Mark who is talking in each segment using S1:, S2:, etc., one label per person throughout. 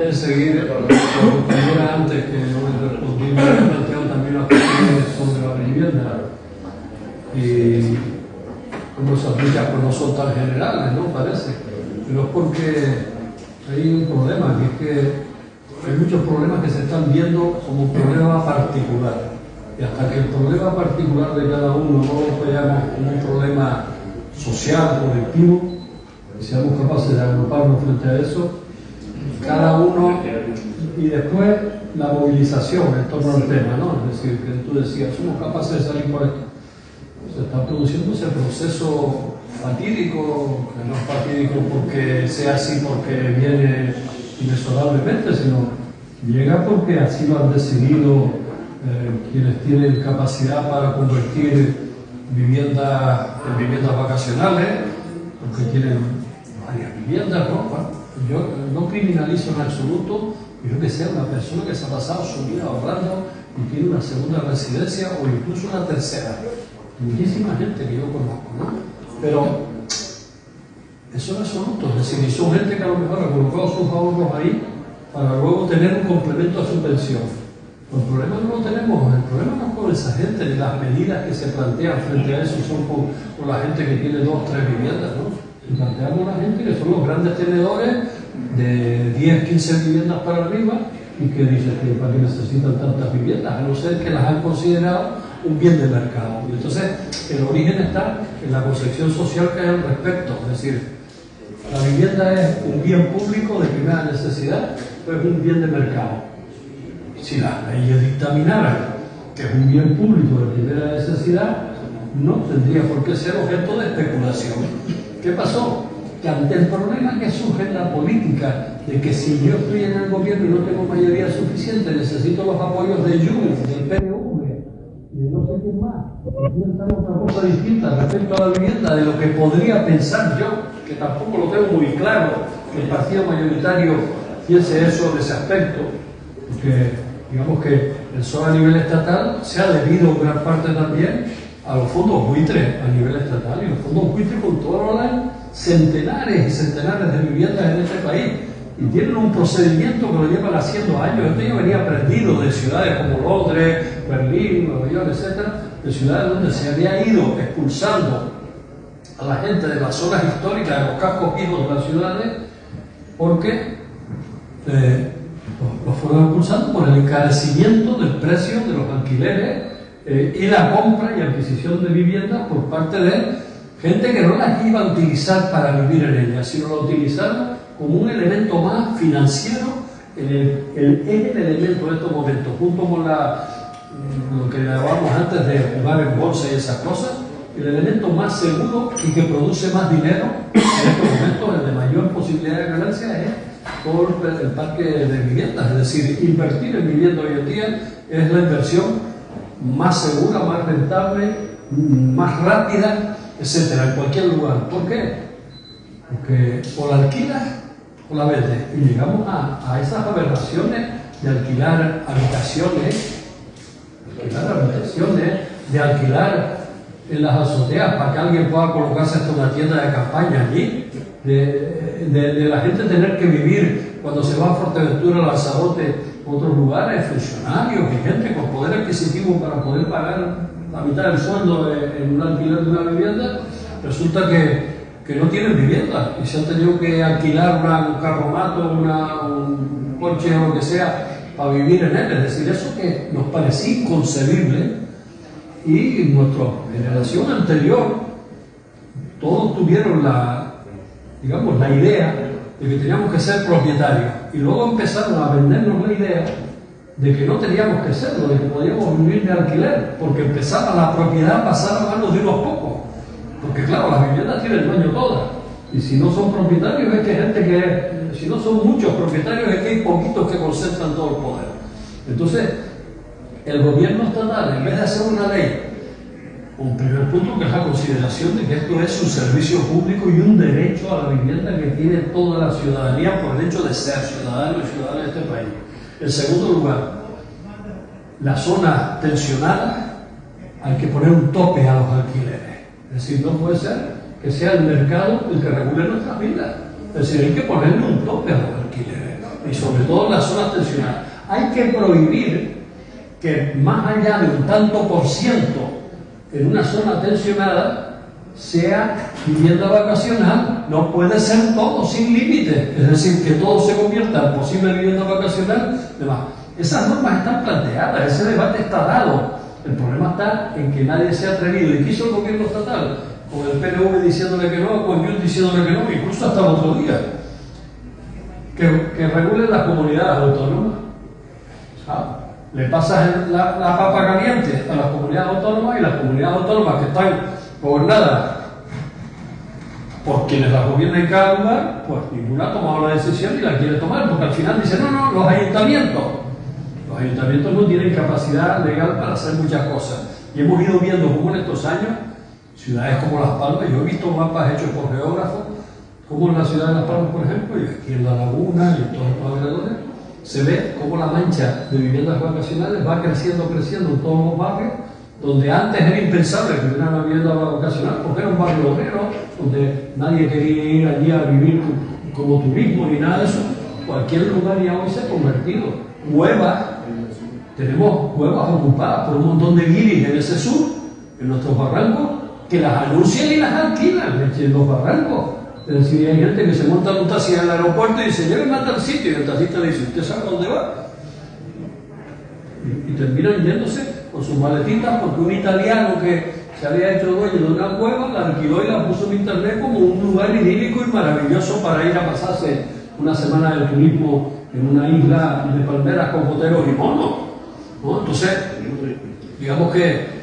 S1: de seguir la compañera antes que me respondí, me he planteado también las cuestiones sobre la vivienda y cómo se aplica, pues no son tan generales, ¿no? Parece, pero es porque hay un problema, que es que hay muchos problemas que se están viendo como un problema particular, y hasta que el problema particular de cada uno no lo veamos como un problema social, colectivo, y seamos capaces de agruparnos frente a eso, cada uno, y después la movilización en torno al tema, ¿no? Es decir, que tú decías, somos capaces de salir por esto. Se está produciendo ese proceso fatídico, que no es fatídico porque sea así, porque viene inexorablemente, sino llega porque así lo han decidido quienes tienen capacidad para convertir viviendas en viviendas vacacionales, porque tienen varias viviendas, ¿no? Yo no criminalizo en absoluto, yo que sea una persona que se ha pasado su vida ahorrando y tiene una segunda residencia o incluso una tercera. Muchísima gente que yo conozco, ¿no? Pero eso es absoluto, es decir, y son gente que a lo mejor ha colocado sus ahorros ahí para luego tener un complemento a su pensión. El problema no lo tenemos, el problema no es con esa gente, ni las medidas que se plantean frente a eso son con la gente que tiene 2 o 3 viviendas, ¿no? Y planteamos a la gente que son los grandes tenedores de 10, 15 viviendas para arriba y que dicen que para qué necesitan tantas viviendas, a no ser que las han considerado un bien de mercado. Y entonces el origen está en la concepción social que hay al respecto, es decir, la vivienda es un bien público de primera necesidad, pero es un bien de mercado. Si las leyes dictaminaran que es un bien público de primera necesidad, no tendría por qué ser objeto de especulación. ¿Qué pasó? Que ante el problema que surge en la política de que si yo estoy en el gobierno y no tengo mayoría suficiente, necesito los apoyos de Junts, del PNV y de no sé quién más, piensan otra cosa distinta respecto a la vivienda de lo que podría pensar yo, que tampoco lo tengo muy claro, que el partido mayoritario piense eso de ese aspecto, porque digamos que el PSOE a nivel estatal se ha debido en gran parte también a los fondos buitres a nivel estatal, y los fondos buitres controlan centenares y centenares de viviendas en este país y tienen un procedimiento que lo llevan haciendo años. Esto ya venía aprendido de ciudades como Londres, Berlín, Nueva York, etcétera, de ciudades donde se había ido expulsando a la gente de las zonas históricas, de los cascos viejos de las ciudades, porque los fueron expulsando por el encarecimiento del precio de los alquileres y la compra y adquisición de viviendas por parte de gente que no las iba a utilizar para vivir en ellas, sino lo utilizaron como un elemento más financiero, es el elemento en estos momentos, junto con lo que hablábamos antes de jugar en bolsa y esas cosas, el elemento más seguro y que produce más dinero en estos momentos, el de mayor posibilidad de ganancia, es por el parque de viviendas. Es decir, invertir en vivienda hoy en día es la inversión más segura, más rentable, más rápida, etcétera, en cualquier lugar. ¿Por qué? Porque o la alquilas o la vendes. Y llegamos a esas aberraciones de alquilar habitaciones, de alquilar en las azoteas para que alguien pueda colocarse hasta una tienda de campaña allí, de la gente tener que vivir cuando se va a Fuerteventura, Lanzarote, otros lugares, funcionarios y gente con poder adquisitivo para poder pagar la mitad del sueldo en un alquiler de una vivienda. Resulta que no tienen vivienda y se han tenido que alquilar un carromato, un coche o lo que sea para vivir en él. Es decir, eso que nos parecía inconcebible, y nuestra generación anterior todos tuvieron la idea de que teníamos que ser propietarios, y luego empezaron a vendernos la idea de que no teníamos que serlo, de que podíamos vivir de alquiler, porque empezaba la propiedad a pasar a manos de unos pocos, porque claro, las viviendas tienen dueño todas, y si no son propietarios es que hay gente si no son muchos propietarios es que hay poquitos que concentran todo el poder. Entonces el gobierno estatal, en vez de hacer una ley, un primer punto que es la consideración de que esto es un servicio público y un derecho a la vivienda que tiene toda la ciudadanía por el hecho de ser ciudadanos y ciudadanas de este país. En segundo lugar, las zonas tensionadas hay que poner un tope a los alquileres. Es decir, no puede ser que sea el mercado el que regule nuestras vidas. Es decir, hay que ponerle un tope a los alquileres. y sobre todo en las zonas tensionadas. Hay que prohibir que más allá de un tanto por ciento en una zona tensionada sea vivienda vacacional. No puede ser todo sin límite, es decir, que todo se convierta en posible vivienda vacacional. Demás. Esas normas están planteadas, ese debate está dado. El problema está en que nadie se ha atrevido. ¿Y quiso el gobierno estatal? Con el PNV diciéndole que no, con Junts diciéndole que no, incluso hasta el otro día. Que regulen las comunidades autónomas. ¿Sabes? Le pasas la papa caliente a las comunidades autónomas, y las comunidades autónomas que están gobernadas por quienes las gobiernan en cada lugar, pues ninguna ha tomado la decisión y la quiere tomar, porque al final dicen, no, los ayuntamientos no tienen capacidad legal para hacer muchas cosas. Y hemos ido viendo cómo en estos años, ciudades como Las Palmas, yo he visto mapas hechos por geógrafos, como en la ciudad de Las Palmas, por ejemplo, y aquí en La Laguna y en todos los alrededores, se ve cómo la mancha de viviendas vacacionales va creciendo en todos los barrios, donde antes era impensable que hubiera una vivienda vacacional, porque era un barrio obrero, donde nadie quería ir allí a vivir como turismo ni nada de eso. Cualquier lugar ya hoy se ha convertido. Huevas, tenemos Huevas ocupadas por un montón de guiris en ese sur, en nuestros barrancos, que las anuncian y las alquilan en los barrancos. Es decir, hay gente que se monta en un taxi en el aeropuerto y dice, llévenme a tal sitio, y el taxista le dice, ¿usted sabe dónde va? Y terminan yéndose con sus maletitas, porque un italiano que se había hecho dueño de una cueva la alquiló y la puso en internet como un lugar idílico y maravilloso para ir a pasarse una semana de turismo en una isla de palmeras con joteros y monos, ¿no? Entonces, digamos que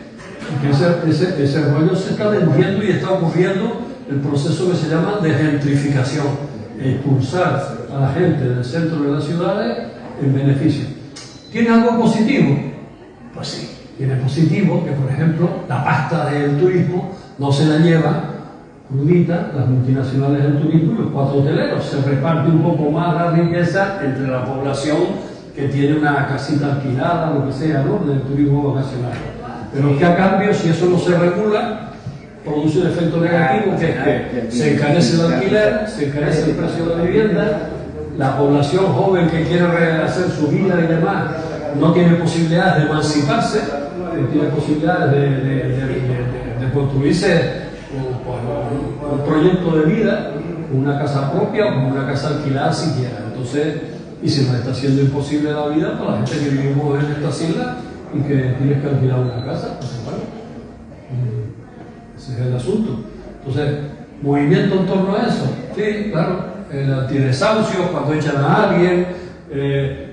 S1: ese rollo se está vendiendo y está ocurriendo el proceso que se llama de gentrificación, expulsar a la gente del centro de las ciudades en beneficio. ¿Tiene algo positivo? Pues sí, tiene positivo que, por ejemplo, la pasta del turismo no se la lleva crudita las multinacionales del turismo y los 4 hoteleros. Se reparte un poco más la riqueza entre la población que tiene una casita alquilada, lo que sea, ¿no?, del turismo vacacional. Pero es que a cambio, si eso no se regula, produce un efecto negativo, que es que se encarece el alquiler, se encarece el precio de la vivienda, la población joven que quiere rehacer su vida y demás no tiene posibilidades de emanciparse, no tiene posibilidades de construirse un proyecto de vida, una casa propia o una casa alquilada siquiera. Entonces, y se nos está haciendo imposible la vida para la gente que vivimos en estas islas y que tienes que alquilar una casa, pues bueno, ese es el asunto. Entonces, movimiento en torno a eso, sí, claro, el antidesahucio cuando echan a alguien,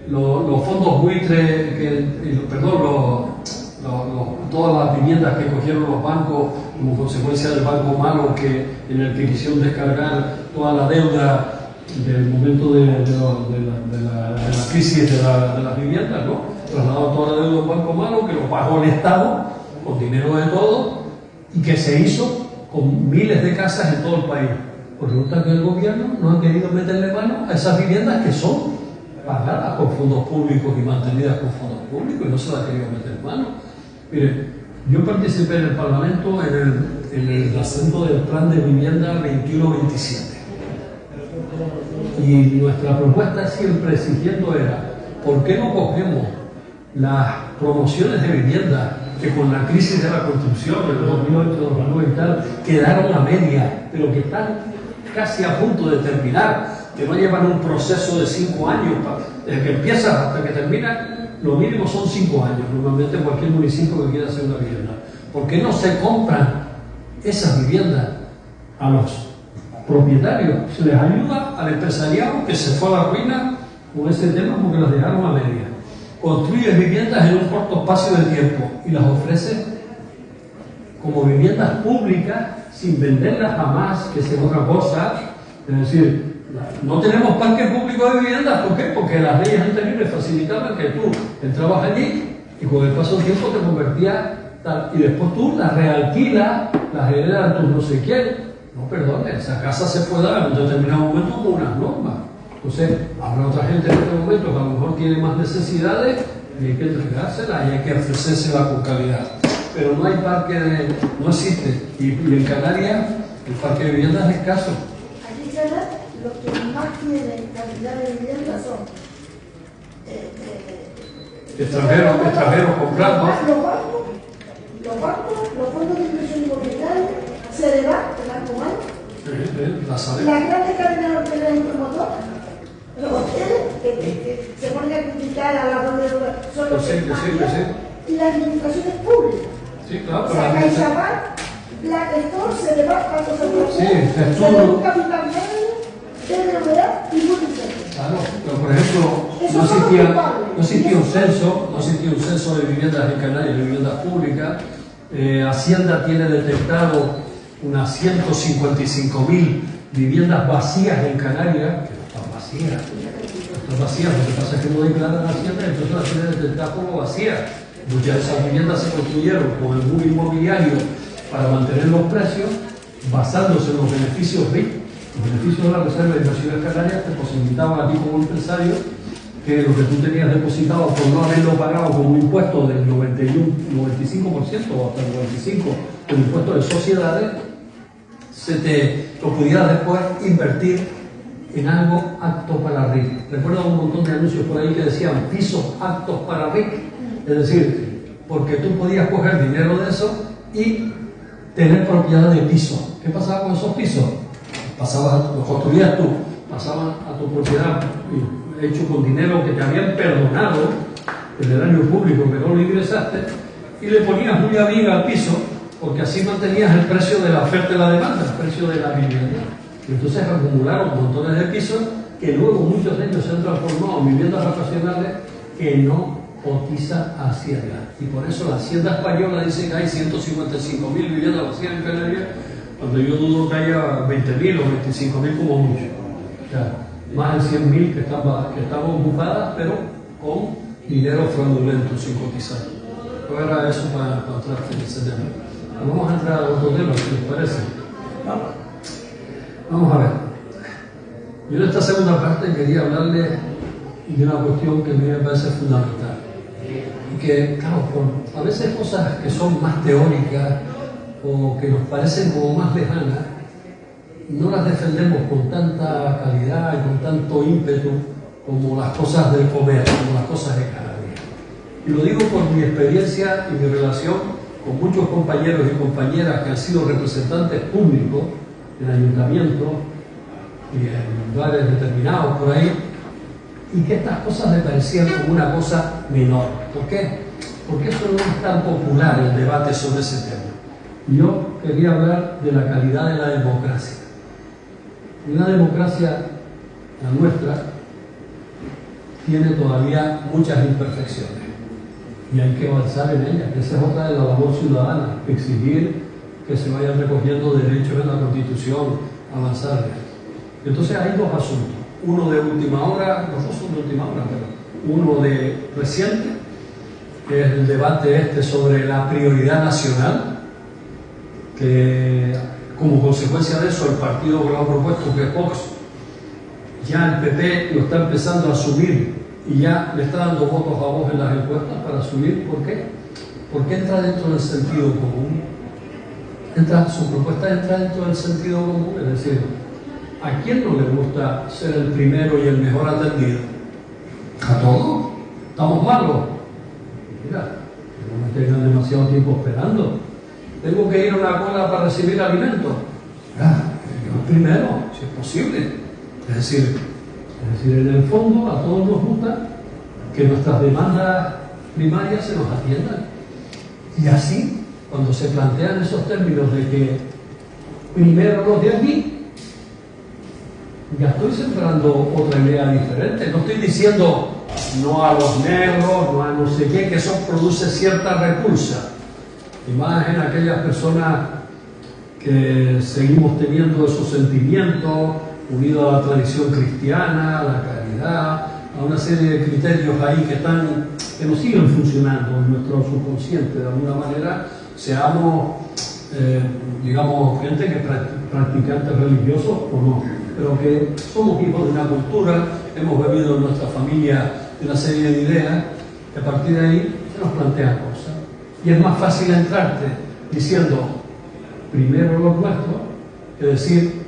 S1: los fondos buitres, todas las viviendas que cogieron los bancos como consecuencia del banco malo en el que quisieron descargar toda la deuda del momento de la crisis de las viviendas, ¿no? Trasladaron toda la deuda a un banco malo que lo pagó el Estado con dinero de todos y que se hizo con miles de casas en todo el país. Pues resulta que el gobierno no ha querido meterle mano a esas viviendas que son pagadas con fondos públicos y mantenidas con fondos públicos, y no se las ha querido meter mano. Mire, yo participé en el Parlamento en el asunto del plan de vivienda 21-27. Y nuestra propuesta siempre exigiendo era, ¿por qué no cogemos las promociones de vivienda que con la crisis de la construcción del 2008, 2009 y tal, quedaron a media, pero que están casi a punto de terminar, que no llevan un proceso de 5 años, desde que empiezas hasta que termina, lo mínimo son 5 años, normalmente en cualquier municipio que quiera hacer una vivienda? ¿Por qué no se compran esas viviendas a los propietarios? Se les ayuda al empresariado que se fue a la ruina con ese tema porque las dejaron a media. Construyes viviendas en un corto espacio de tiempo y las ofreces como viviendas públicas sin venderlas jamás, que sea otra cosa. Es decir, no tenemos parque público de viviendas. ¿Por qué? Porque las leyes anteriores facilitaban que tú entrabas allí y con el paso del tiempo te convertías tal, y después tú las realquilas, las heredas tus no sé quién. No, perdone, esa casa se puede dar en un determinado momento con unas normas. Entonces, habrá otra gente en este momento que a lo mejor tiene más necesidades y hay que entregárselas y hay que ofrecérsela con calidad. Pero no hay parque no existe. Y en Canarias el parque de viviendas es escaso.
S2: Lo que no más tienen cantidad de viviendas son
S1: extranjeros comprando.
S2: Los bancos, los fondos de inversión inmobiliaria, Cedebat, el Banco Humano, las grandes cadenas hoteleras y promotoras, los hoteles que se ponen a criticar a la donde son los que y las administraciones públicas.
S1: Sí, claro,
S2: o sea, CaixaBank, Blackstone, Cedebat, Banco Santander,
S1: todo
S2: Capital Medio, BBVA y Multicenter.
S1: Claro, pero por ejemplo, no existía un censo de viviendas en Canarias, de viviendas públicas. Hacienda tiene detectado unas 155.000 viviendas vacías en Canarias, que no están vacías. No están vacías, lo que pasa es que no declaran Hacienda, entonces la tiene detectada como vacías. Muchas de esas viviendas se construyeron con el boom inmobiliario para mantener los precios, basándose en los beneficios RIC. Los beneficios de la Reserva de Inversiones Canarias te posibilitaban a ti como empresario que lo que tú tenías depositado por no haberlo pagado como un impuesto del 95% o hasta el 95% del impuesto de sociedades, lo pudieras después invertir en algo apto para RIC. Recuerdo un montón de anuncios por ahí que decían pisos aptos para RIC, es decir, porque tú podías coger dinero de eso y tener propiedad de piso. ¿Qué pasaba con esos pisos? Los construías tú, pasaban a tu propiedad hecho con dinero que te habían perdonado del erario público que no lo ingresaste, y le ponías muy amiga al piso, porque así mantenías el precio de la oferta y la demanda, el precio de la vivienda. Y entonces acumularon montones de pisos que luego muchos de ellos se han transformado en viviendas vacacionales que no cotiza Hacienda. Y por eso la Hacienda española dice que hay 155.000 viviendas vacías en Canarias, cuando yo dudo que haya 20.000 o 25.000 como mucho. O sea, más de 100.000 que están ocupadas, pero con dinero fraudulento, sin cotizar. No era eso para entrar en ese tema. Vamos a entrar a otro tema, si les parece. Vamos a ver. Yo en esta segunda parte quería hablarles de una cuestión que a mí me parece fundamental. Y que, claro, a veces cosas que son más teóricas o que nos parecen como más lejanas, no las defendemos con tanta calidad y con tanto ímpetu como las cosas del comer, como las cosas de cada día. Y lo digo por mi experiencia y mi relación con muchos compañeros y compañeras que han sido representantes públicos en ayuntamientos y en lugares determinados por ahí, y que estas cosas me parecían como una cosa menor. ¿Por qué? Porque eso no es tan popular el debate sobre ese tema. Yo quería hablar de la calidad de la democracia. Y una democracia, la nuestra, tiene todavía muchas imperfecciones y hay que avanzar en ellas. Esa es otra de la labor ciudadana, exigir que se vayan recogiendo derechos en la Constitución, avanzar. Entonces hay dos asuntos, uno de última hora, los dos son de última hora, pero uno de reciente, que es el debate sobre la prioridad nacional, que como consecuencia de eso el partido que lo ha propuesto, que es Vox, ya el PP lo está empezando a asumir y ya le está dando votos a Vox en las encuestas para asumir. ¿Por qué? Porque entra dentro del sentido común. Su propuesta entra dentro del sentido común, es decir, ¿a quién no le gusta ser el primero y el mejor atendido? A todos. ¿Estamos malos? Mira, no me tengan demasiado tiempo esperando. Tengo que ir a una cola para recibir alimentos. Yo primero, si es posible. Es decir, en el fondo a todos nos gusta que nuestras demandas primarias se nos atiendan. Y así, cuando se plantean esos términos de que primero los de aquí, ya estoy sembrando otra idea diferente. No estoy diciendo no a los negros, no a no sé qué, que eso produce cierta repulsa. Y más en aquellas personas que seguimos teniendo esos sentimientos unidos a la tradición cristiana, a la caridad, a una serie de criterios ahí que nos siguen funcionando en nuestro subconsciente de alguna manera, seamos digamos gente que practicantes religiosos o no, pero que somos hijos de una cultura, hemos bebido en nuestra familia una serie de ideas, que a partir de ahí se nos plantean cosas. Y es más fácil entrarte diciendo primero lo nuestro que decir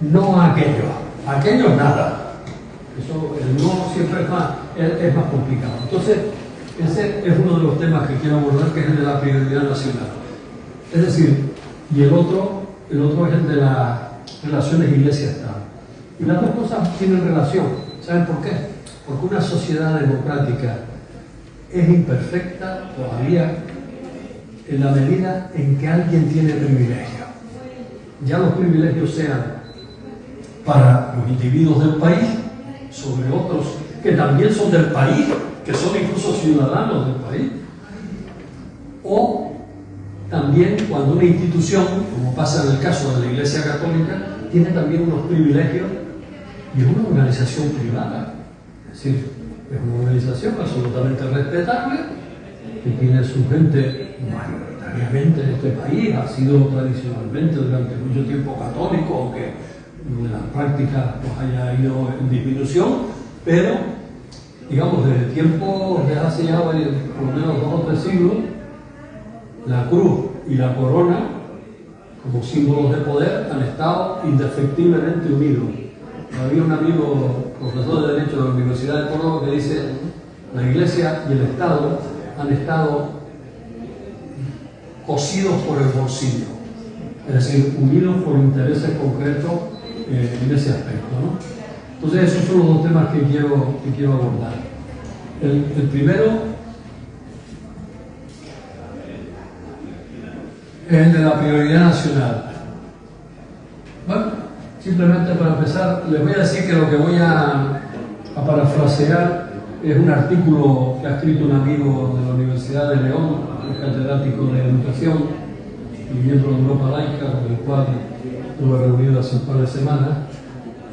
S1: no a aquello. aquello nada. Eso, el no siempre es más complicado. Entonces, ese es uno de los temas que quiero abordar, que es el de la prioridad nacional. Es decir, y el otro es el de las relaciones iglesia-estado. Y las dos cosas tienen relación. ¿Saben por qué? Porque una sociedad democrática es imperfecta todavía en la medida en que alguien tiene privilegio. Ya los privilegios sean para los individuos del país sobre otros que también son del país, que son incluso ciudadanos del país, o también cuando una institución, como pasa en el caso de la Iglesia Católica, tiene también unos privilegios y es una organización privada. Es decir, es una organización absolutamente respetable, que tiene su gente mayoritariamente en este país, ha sido tradicionalmente durante mucho tiempo católico, aunque en la práctica pues haya ido en disminución, pero digamos desde hace ya por lo menos 2 o 3 siglos, la cruz y la corona como símbolos de poder han estado indefectiblemente unidos. Había un amigo profesor de Derecho de la Universidad de Córdoba que dice: la Iglesia y el Estado han estado cosidos por el bolsillo, es decir, unidos por intereses concretos en ese aspecto, ¿no? Entonces esos son los dos temas que quiero abordar. El primero es el de la prioridad nacional. Bueno, simplemente para empezar, les voy a decir que lo que voy a parafrasear es un artículo que ha escrito un amigo de la Universidad de León, un catedrático de educación y miembro de Europa Laica, con el cual estuve reunido hace un par de semanas,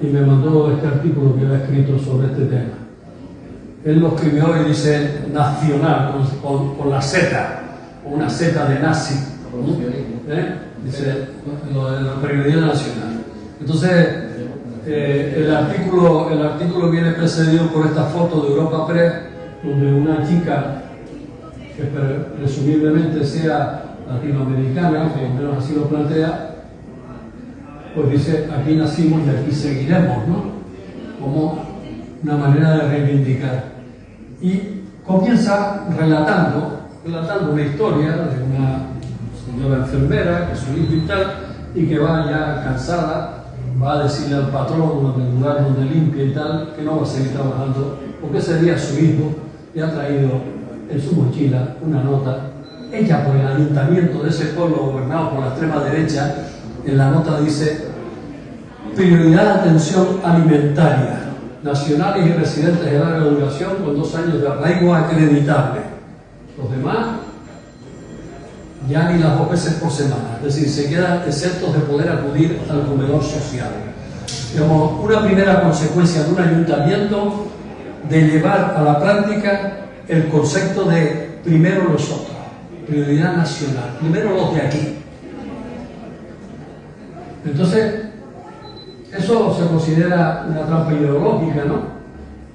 S1: y me mandó este artículo que había escrito sobre este tema. Él lo escribió y dice nacional, con la Z, o una Z de nazi. Dice lo de la prioridad nacional. Entonces, el artículo viene precedido por esta foto de Europa Press, donde una chica que presumiblemente sea latinoamericana, por lo menos así lo plantea, pues dice: aquí nacimos y aquí seguiremos, ¿no? Como una manera de reivindicar. Y comienza relatando una historia de una señora enfermera, que su hijo y tal, y que va ya cansada, va a decirle al patrón en el lugar donde limpia y tal, que no va a seguir trabajando, porque ese día su hijo le ha traído en su mochila una nota hecha por el ayuntamiento de ese pueblo gobernado por la extrema derecha. En la nota dice: prioridad de atención alimentaria, nacionales y residentes de larga duración con 2 años de arraigo acreditable. Los demás ya ni las 2 veces por semana, es decir, se quedan exentos de poder acudir al comedor social. Digamos, una primera consecuencia de un ayuntamiento de llevar a la práctica el concepto de primero los otros, prioridad nacional, primero los de aquí. Entonces, eso se considera una trampa ideológica, ¿no?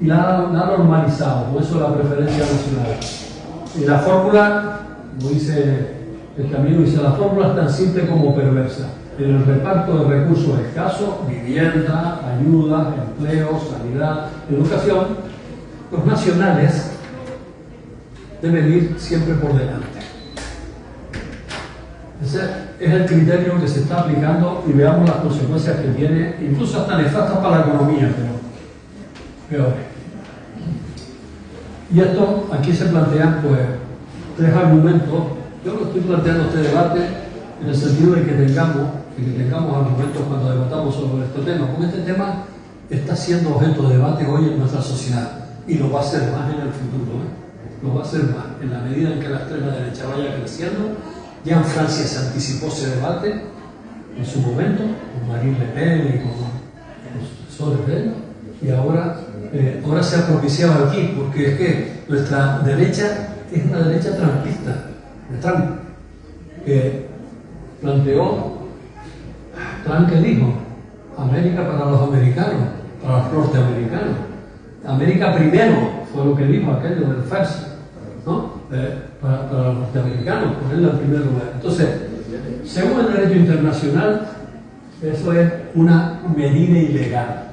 S1: Y la ha normalizado, por eso la preferencia nacional. Y la fórmula, como dice el camino, dice: la fórmula es tan simple como perversa. En el reparto de recursos escasos, vivienda, ayuda, empleo, sanidad, educación, los nacionales deben ir siempre por delante. Ese es el criterio que se está aplicando, y veamos las consecuencias que tiene, incluso hasta nefastas para la economía, pero peor. Y esto, aquí se plantean pues 3 argumentos. Yo lo estoy planteando este debate en el sentido de que tengamos argumentos cuando debatamos sobre este tema, porque este tema está siendo objeto de debate hoy en nuestra sociedad, y lo va a ser más en el futuro, lo va a ser más en la medida en que la extrema derecha vaya creciendo. Ya en Francia se anticipó ese debate en su momento, con Marine Le Pen y con los sucesores de él, y ahora se ha propiciado aquí, porque es que nuestra derecha es una derecha trumpista, de Trump, que planteó, Trump que dijo: América para los americanos, para los norteamericanos. América primero, fue lo que dijo aquello del FARC, ¿no? Para los norteamericanos, ponerla en primer lugar. Entonces, según el derecho internacional, eso es una medida ilegal.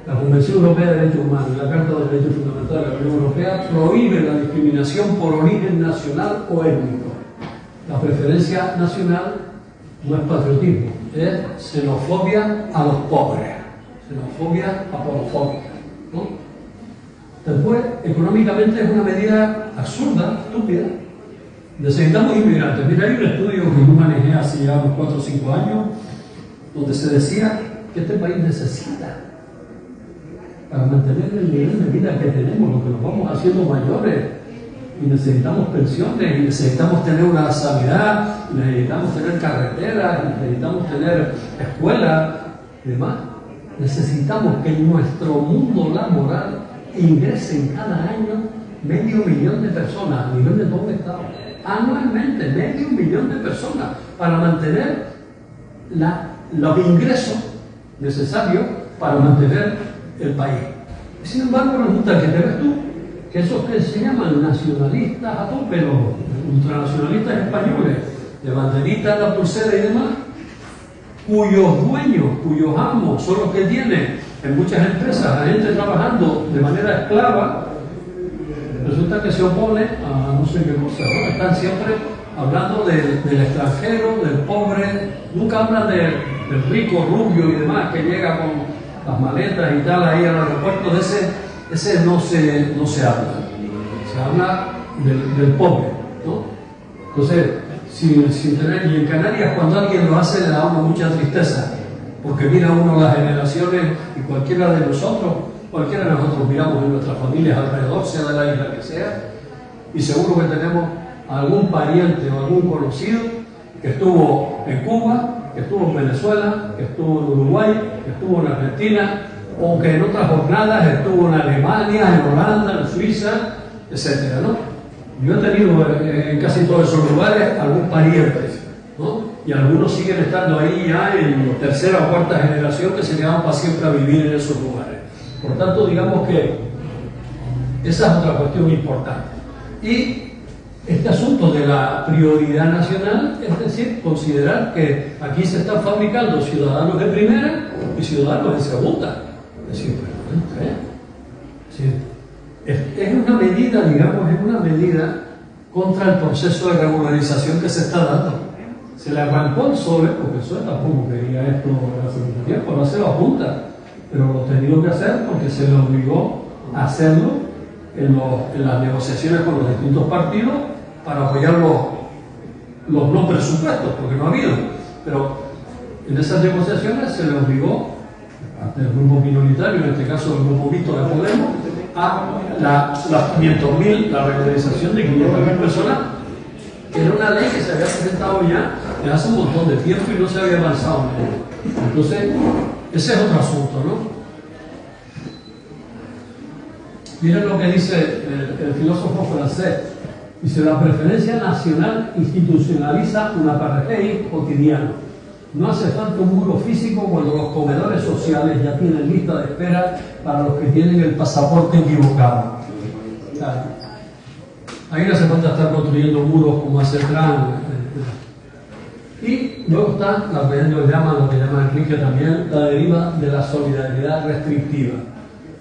S1: La Convención Europea de Derechos Humanos y la Carta de los Derechos Fundamentales de la Unión Europea prohíben la discriminación por origen nacional o étnico. La preferencia nacional no es patriotismo, es xenofobia a los pobres, xenofobia apolofóbica, ¿no? Después, económicamente es una medida absurda, estúpida. Necesitamos inmigrantes. Mira, hay un estudio que yo manejé hace ya unos 4 o 5 años, donde se decía que este país necesita, para mantener el nivel de vida que tenemos, lo que nos vamos haciendo mayores, y necesitamos pensiones, y necesitamos tener una sanidad, y necesitamos tener carreteras, y necesitamos tener escuelas y demás. Necesitamos que en nuestro mundo laboral ingresen cada año 500.000 de personas a nivel de todo el Estado. Anualmente, 500.000 de personas para mantener los ingresos necesarios para mantener el país. Sin embargo, resulta que te ves tú que esos que se llaman nacionalistas a tope, los ultranacionalistas españoles, de banderita, la pulsera y demás, cuyos dueños, cuyos amos son los que tienen en muchas empresas a gente trabajando de manera esclava, resulta que se oponen a no sé qué cosa, ¿no? Están siempre hablando del extranjero, del pobre, nunca hablan del rico, rubio y demás que llega con las maletas y tal ahí al aeropuerto. De ese no se habla, se habla del pobre, ¿no? Entonces, sin tener, y en Canarias cuando alguien lo hace le da a uno mucha tristeza, porque mira uno las generaciones y cualquiera de nosotros miramos en nuestras familias alrededor, sea de la isla que sea, y seguro que tenemos algún pariente o algún conocido que estuvo en Cuba, que estuvo en Venezuela, que estuvo en Uruguay, que estuvo en Argentina, o que en otras jornadas estuvo en Alemania, en Holanda, en Suiza, etcétera, ¿no? Yo he tenido en casi todos esos lugares algún pariente, ¿no? Y algunos siguen estando ahí ya en tercera o cuarta generación que se quedan para siempre a vivir en esos lugares. Por tanto, digamos que esa es otra cuestión importante. Y este asunto de la prioridad nacional, es decir, considerar que aquí se están fabricando ciudadanos de primera y ciudadanos de segunda. Es decir, es una medida, digamos, es una medida contra el proceso de regularización que se está dando. Se le arrancó el PSOE, porque el PSOE tampoco quería esto hace mucho tiempo, no se lo apunta, pero lo ha tenido que hacer porque se le obligó a hacerlo en las negociaciones con los distintos partidos para apoyar los no presupuestos, porque no ha habido. Pero en esas negociaciones se le obligó al grupo minoritario, en este caso el grupo mixto de Podemos, a las 500.000, la regularización de 500.000 personas, que era una ley que se había presentado ya desde hace un montón de tiempo y no se había avanzado en ella. Entonces, ese es otro asunto, ¿no? Miren lo que dice el filósofo francés. Dice, la preferencia nacional institucionaliza un apartheid cotidiano. No hace falta un muro físico cuando los comedores sociales ya tienen lista de espera para los que tienen el pasaporte equivocado. Claro. Ahí no hace falta estar construyendo muros como hace Trump. Y luego está lo que llama Enrique también, la deriva de la solidaridad restrictiva.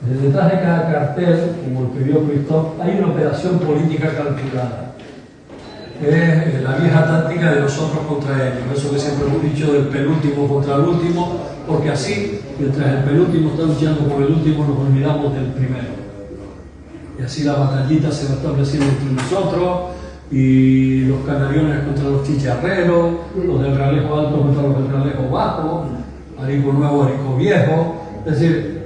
S1: Detrás de cada cartel, como escribió Christophe, hay una operación política calculada. Es la vieja táctica de nosotros contra ellos. Eso que siempre hemos dicho del penúltimo contra el último, porque así, mientras el penúltimo está luchando con el último, nos olvidamos del primero. Y así la batallita se va estableciendo entre nosotros, y los canariones contra los chicharreros, los del Realejo Alto contra los del Realejo Bajo, Arico Nuevo, Arico Viejo, es decir,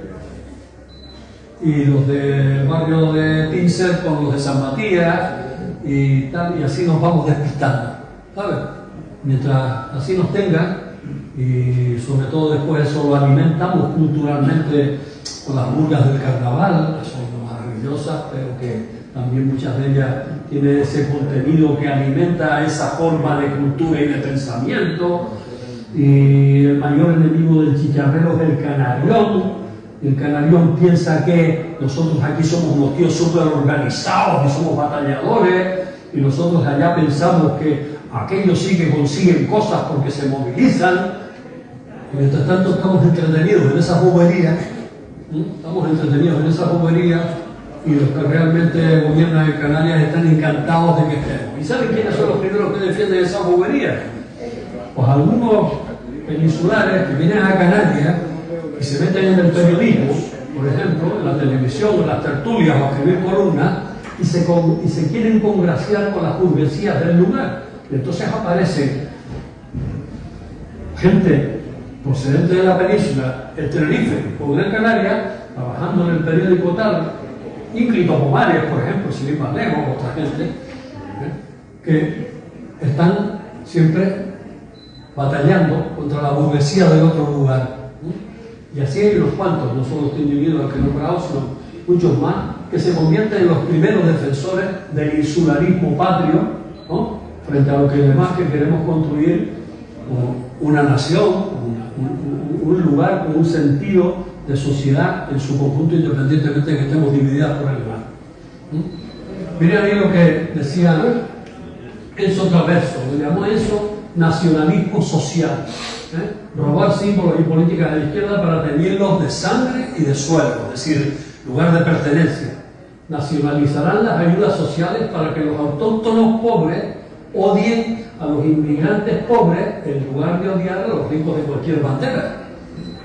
S1: y los del barrio de Pincer con los de San Matías, y tal, y así nos vamos despistando, ¿sabes? Mientras así nos tengan, y sobre todo después eso lo alimentamos culturalmente con las burgas del carnaval, que son maravillosas, pero que también muchas de ellas tienen ese contenido que alimenta esa forma de cultura y de pensamiento. Y el mayor enemigo del chicharrero es el canarión. El canarión piensa que nosotros aquí somos unos tíos súper organizados y somos batalladores, y nosotros allá pensamos que aquellos sí que consiguen cosas porque se movilizan. Y mientras tanto estamos entretenidos en esas boberías, Estamos entretenidos en esa bobería y los que realmente gobiernan en Canarias están encantados de que estemos. ¿Y saben quiénes son los primeros que defienden esa bobería? Pues algunos peninsulares que vienen a Canarias y se meten en el periodismo, por ejemplo, en la televisión, en las tertulias o a escribir columnas, y se quieren congraciar con las burguesías del lugar. Y entonces aparece gente procedente de la península, el Tenerife o Gran Canaria, trabajando en el periódico tal, Ínclito Pomares, por ejemplo, si bien más lejos, otra gente, que están siempre batallando contra la burguesía del otro lugar. Y así hay unos cuantos, no solo este individuo al que he nombrado, sino muchos más, que se convierten en los primeros defensores del insularismo patrio, ¿no?, frente a lo que demás que queremos construir una nación, un lugar con un sentido de sociedad en su conjunto, independientemente de que estemos divididas por el mar. Miren ahí lo que decía Enzo Traverso, lo llamó eso nacionalismo social. Robar símbolos y políticas de la izquierda para teñirlos de sangre y de suelo, es decir, lugar de pertenencia. Nacionalizarán las ayudas sociales para que los autóctonos pobres odien a los inmigrantes pobres en lugar de odiar a los ricos de cualquier bandera.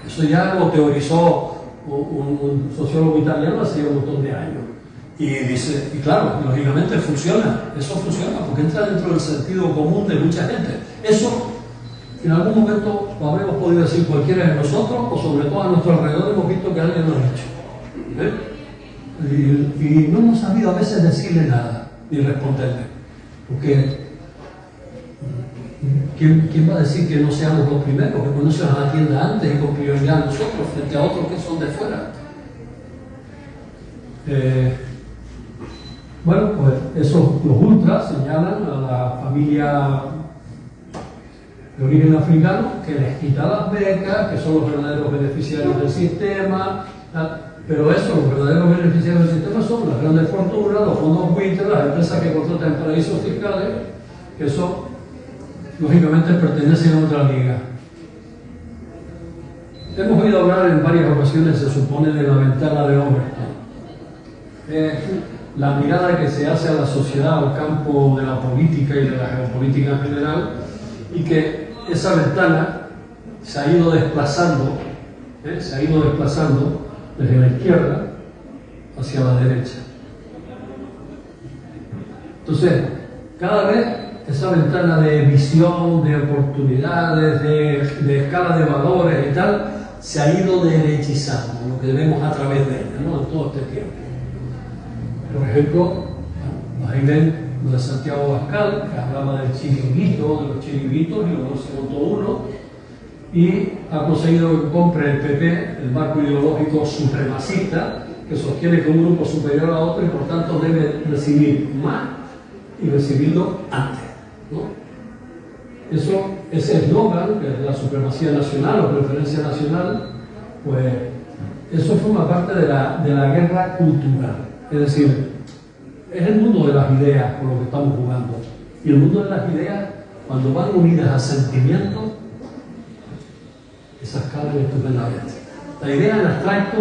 S1: Eso ya lo teorizó un sociólogo italiano hace un montón de años. Y dice, y claro, lógicamente funciona, eso funciona porque entra dentro del sentido común de mucha gente. Eso en algún momento lo habremos podido decir cualquiera de nosotros, o sobre todo a nuestro alrededor hemos visto que alguien lo ha dicho. Y no hemos sabido a veces decirle nada, ni responderle. Porque ¿quién va a decir que no seamos los primeros, que conocen a la tienda antes y con prioridad a nosotros frente a otros que son de fuera? Bueno, pues los ultras señalan a la familia de origen africano que les quita las becas, que son los verdaderos beneficiarios del sistema, pero eso, los verdaderos beneficiarios del sistema son las grandes fortunas, los fondos buitres, las empresas que contratan paraísos fiscales, que eso lógicamente pertenecen a otra liga. Hemos oído hablar en varias ocasiones, se supone, de la ventana de Overton. La mirada que se hace a la sociedad, al campo de la política y de la geopolítica en general, y que esa ventana se ha ido desplazando desde la izquierda hacia la derecha. Entonces, cada vez esa ventana de visión, de oportunidades, de escala de valores y tal, se ha ido derechizando, lo que vemos a través de ella, ¿no?, en todo este tiempo. Por ejemplo, ahí ven lo de Santiago Abascal, que hablaba del chiringuito, de los chiringuitos, y luego se montó uno, y ha conseguido que compre el PP, el marco ideológico supremacista, que sostiene que un grupo superior a otro y por tanto debe recibir más y recibirlo antes, ¿no? Eso, ese eslogan, que es la supremacía nacional o preferencia nacional, pues eso forma parte de la guerra cultural. Es decir, es el mundo de las ideas con lo que estamos jugando. Y el mundo de las ideas, cuando van unidas a sentimientos, esas calan estupendamente. La idea en abstracto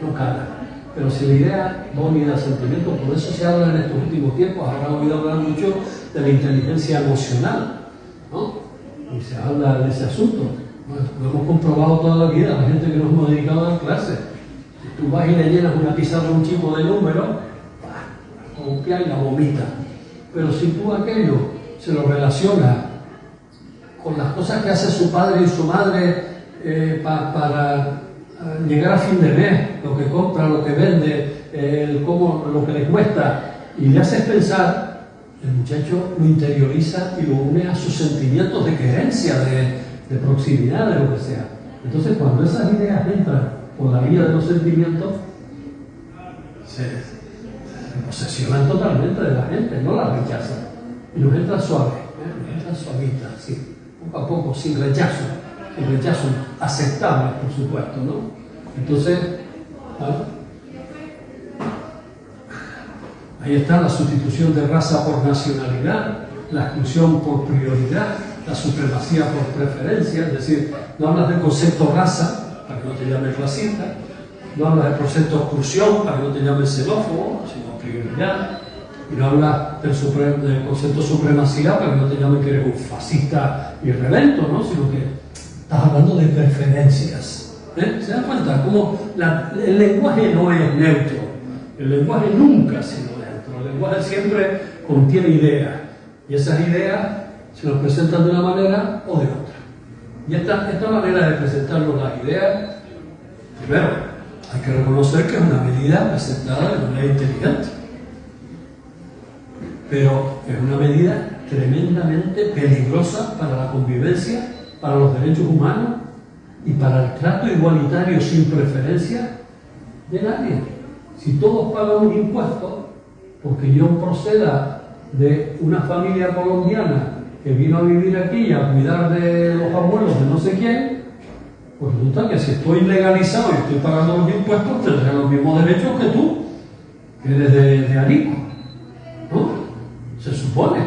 S1: no cala, pero si la idea va unida a sentimientos, por eso se habla en estos últimos tiempos, habrán oído hablar mucho de la inteligencia emocional, ¿no? Y se habla de ese asunto. Bueno, lo hemos comprobado toda la vida, la gente que nos hemos dedicado a dar clases. Si tú vas y le llenas una pizarra a un chico de números, copia y la vomita. Pero si tú aquello se lo relacionas con las cosas que hace su padre y su madre para llegar a fin de mes, lo que compra, lo que vende, lo que le cuesta, y le haces pensar, el muchacho lo interioriza y lo une a sus sentimientos de querencia, de proximidad, de lo que sea. Entonces, cuando esas ideas entran por la vía de los sentimientos, se posesionan totalmente de la gente, no las rechazan. Y nos entran suaves, nos entran suavitas, así, poco a poco, sin rechazo aceptable, por supuesto, ¿no? Entonces, ahí está la sustitución de raza por nacionalidad, la exclusión por prioridad, la supremacía por preferencia, es decir, no hablas del concepto raza, para que no te llames racista, no hablas del concepto de exclusión para que no te llamen xenófobo, sino privilegiado, y no hablas del concepto de supremacía para que no te llamen que eres un fascista irrelento, ¿no? Sino que estás hablando de preferencias. ¿Se dan cuenta? Como el lenguaje no es neutro, el lenguaje nunca ha sido neutro, el lenguaje siempre contiene ideas, y esas ideas se nos presentan de una manera o de otra. Y esta manera de presentarnos las ideas, primero, hay que reconocer que es una medida presentada de manera inteligente, pero es una medida tremendamente peligrosa para la convivencia, para los derechos humanos y para el trato igualitario sin preferencia de nadie. Si todos pagamos impuestos, porque yo proceda de una familia colombiana que vino a vivir aquí y a cuidar de los abuelos de no sé quién, pues resulta que si estoy legalizado y estoy pagando los impuestos, tendré los mismos derechos que tú, que eres de Arico, ¿no? Se supone.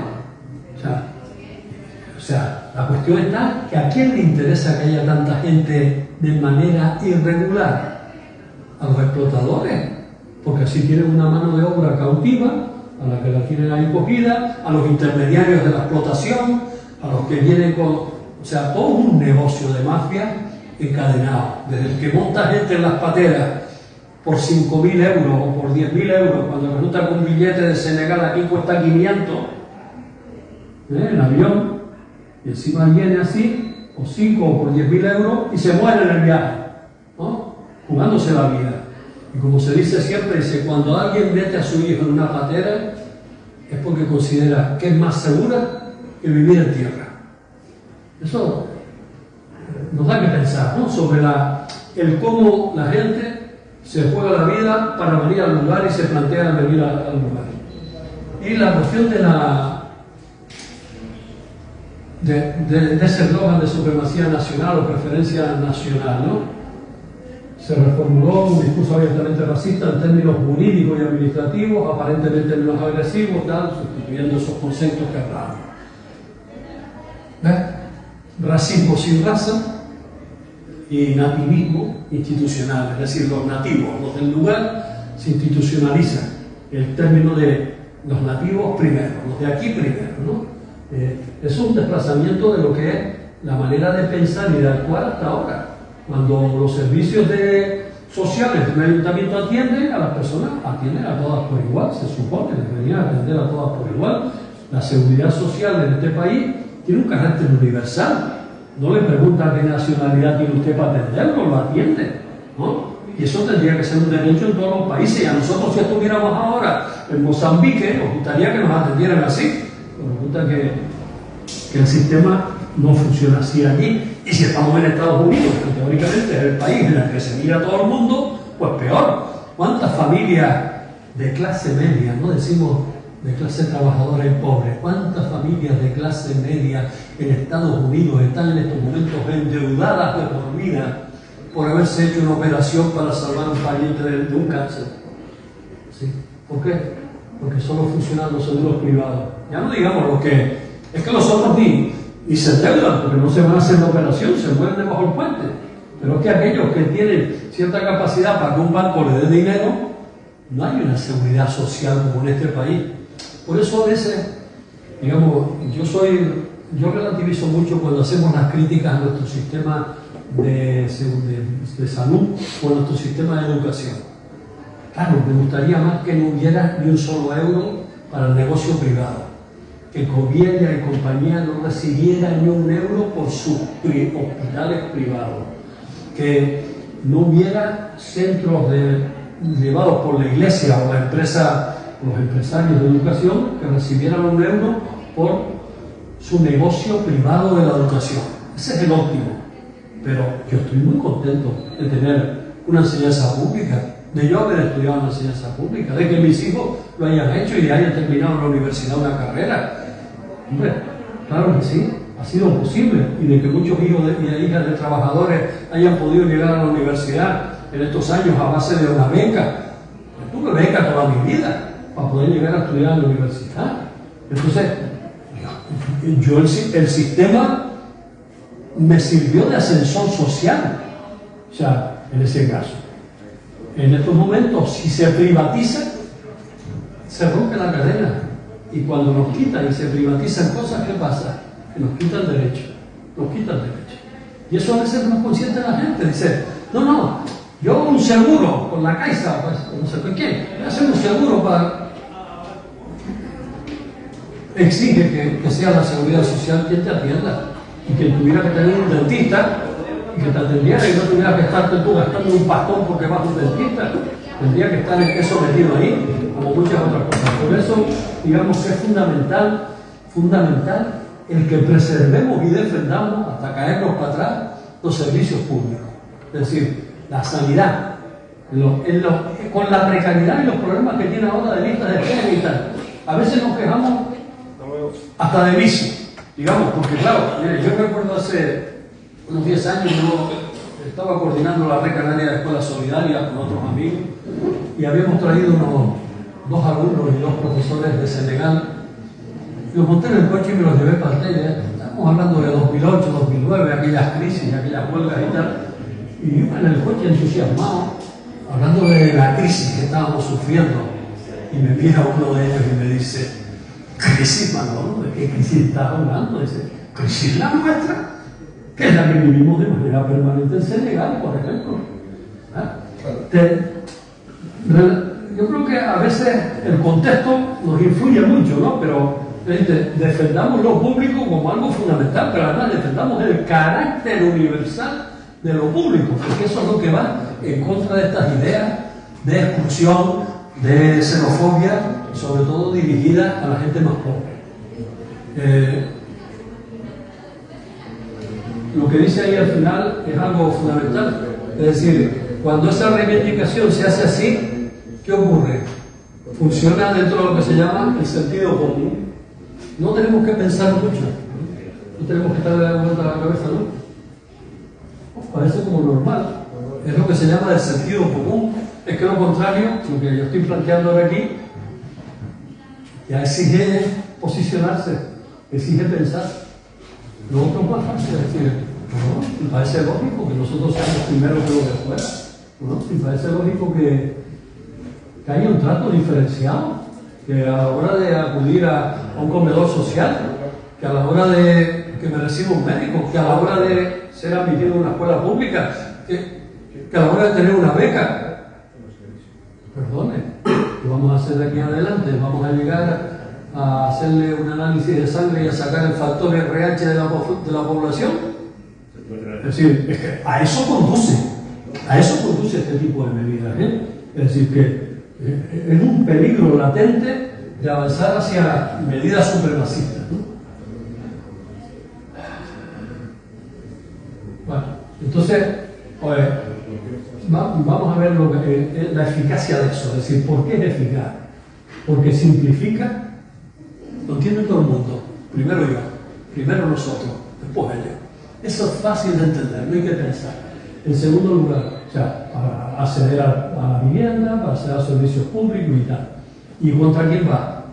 S1: O sea, la cuestión está que a quién le interesa que haya tanta gente de manera irregular. A los explotadores, porque así tienen una mano de obra cautiva, a la que la tienen ahí cogida, a los intermediarios de la explotación, a los que vienen con... O sea, todo un negocio de mafia encadenado. Desde el que monta gente en las pateras por 5.000 euros o por 10.000 euros, cuando resulta que un billete de Senegal aquí cuesta 500, en avión, y encima viene así, o 5 o por 10.000 euros, y se muere en el viaje, ¿no? Jugándose la vida. Y como se dice siempre, dice, cuando alguien mete a su hijo en una patera, es porque considera que es más segura que vivir en tierra. Eso nos da que pensar, ¿no? Sobre el cómo la gente se juega la vida para venir al lugar y se plantea venir al lugar. Y la cuestión de ese eslogan de supremacía nacional o preferencia nacional, ¿no? Se reformuló un discurso abiertamente racista en términos jurídicos y administrativos, aparentemente menos agresivos, tal, sustituyendo esos conceptos que hablaban. Racismo sin raza y nativismo institucional, es decir, los nativos, los del lugar, se institucionalizan. El término de los nativos primero, los de aquí primero, ¿no? Es un desplazamiento de lo que es la manera de pensar y de actuar hasta ahora. Cuando los servicios sociales de un ayuntamiento atienden a las personas, atienden a todas por igual, se supone, deberían atender a todas por igual. La seguridad social en este país tiene un carácter universal. No le preguntan qué nacionalidad tiene usted para atenderlo, lo atiende, ¿no? Y eso tendría que ser un derecho en todos los países. Y a nosotros, si estuviéramos ahora en Mozambique, nos gustaría que nos atendieran así. Pero resulta que el sistema no funciona así allí. Y si estamos en Estados Unidos, que teóricamente es el país en el que se mira todo el mundo, pues peor. ¿Cuántas familias de clase media, no decimos de clase trabajadora y pobre, cuántas familias de clase media en Estados Unidos están en estos momentos endeudadas de por vida por haberse hecho una operación para salvar un pariente de un cáncer? ¿Sí? ¿Por qué? Porque solo funcionan los seguros privados. Ya no digamos lo que... Es que los otros ni se endeudan, porque no se van a hacer la operación, se mueren debajo del puente. Pero es que aquellos que tienen cierta capacidad para que un banco le dé dinero, no hay una seguridad social como en este país. Por eso a veces, digamos, yo relativizo mucho cuando hacemos las críticas a nuestro sistema de salud o a nuestro sistema de educación. Claro, me gustaría más que no hubiera ni un solo euro para el negocio privado, que Coviella y compañía no recibiera ni un euro por sus hospitales privados, que no hubiera centros llevados por la iglesia o la empresa, los empresarios de educación, que recibieran un euro por su negocio privado de la educación. Ese es el óptimo. Pero yo estoy muy contento de tener una enseñanza pública, de yo haber estudiado una enseñanza pública, de que mis hijos lo hayan hecho y hayan terminado en la universidad una carrera. Hombre, claro que sí, ha sido posible, y de que muchos hijos y hijas de trabajadores hayan podido llegar a la universidad en estos años a base de una beca. Yo tuve beca toda mi vida para poder llegar a estudiar en la universidad. Entonces, el sistema me sirvió de ascensor social, o sea, en ese caso. en estos momentos, si se privatiza, se rompe la cadena. Y cuando nos quitan y se privatizan cosas, ¿qué pasa? Que nos quitan derecho. Nos quitan derecho. Y eso a veces no es consciente la gente. Dice, no, yo un seguro con la Caixa, pues no sé con quién, hacer un seguro para... Exige que sea la seguridad social quien te atienda. Y que tuviera que tener un dentista y que te atendiera y no tuviera que estarte tú gastando un pastón porque vas a un dentista. Tendría que estar eso metido ahí, como muchas otras cosas. Por eso, digamos que es fundamental el que preservemos y defendamos, hasta caernos para atrás, los servicios públicos. Es decir, la sanidad, con la precariedad y los problemas que tiene ahora de listas de espera y tal. A veces nos quejamos hasta de vicio, digamos, porque claro, mire, yo recuerdo hace unos 10 años, yo estaba coordinando la Red Canaria de Escuelas Solidarias con otros amigos y habíamos traído unos 2 alumnos y 2 profesores de Senegal. Los monté en el coche y me los llevé para el tele. Estamos hablando de 2008, 2009, aquellas crisis, aquellas huelgas y tal. Y iba en el coche entusiasmado, hablando de la crisis que estábamos sufriendo. Y me mira uno de ellos y me dice, ¿crisis, Manolo? ¿De qué crisis estás hablando? Dice, ¿crisis la nuestra? Que es la que vivimos de manera permanente en Senegal, por ejemplo. Yo creo que a veces el contexto nos influye mucho, ¿no? Pero defendamos lo público como algo fundamental, pero además defendamos el carácter universal de lo público, porque eso es lo que va en contra de estas ideas de exclusión, de xenofobia, sobre todo dirigida a la gente más pobre. Lo que dice ahí al final es algo fundamental, es decir, cuando esa reivindicación se hace así, ¿qué ocurre? Funciona dentro de lo que se llama el sentido común. No tenemos que pensar mucho, no tenemos que darle la vuelta a la cabeza, ¿no? Parece como normal, es lo que se llama el sentido común. Es que lo contrario, lo que yo estoy planteando ahora aquí, ya exige posicionarse, exige pensar. Lo otro es más fácil, es decir, ¿no? Me parece lógico que nosotros seamos primero que los de afuera, ¿no? Me parece lógico que haya un trato diferenciado, que a la hora de acudir a un comedor social, que a la hora de que me reciba un médico, que a la hora de ser admitido en una escuela pública, que a la hora de tener una beca. Perdone, ¿qué vamos a hacer de aquí en adelante? Vamos a llegar a hacerle un análisis de sangre y a sacar el factor RH de la población. Es decir, es que a eso conduce este tipo de medidas, ¿eh? Es decir, que es un peligro latente de avanzar hacia medidas supremacistas, ¿no? Bueno, entonces, vamos a ver la eficacia de eso, es decir, ¿por qué es eficaz? Porque simplifica, lo entiende todo el mundo, primero yo, primero nosotros, después ellos. Eso es fácil de entender, no hay que pensar. En segundo lugar, o sea, para acceder a la vivienda, para acceder a servicios públicos y tal. ¿Y contra quién va?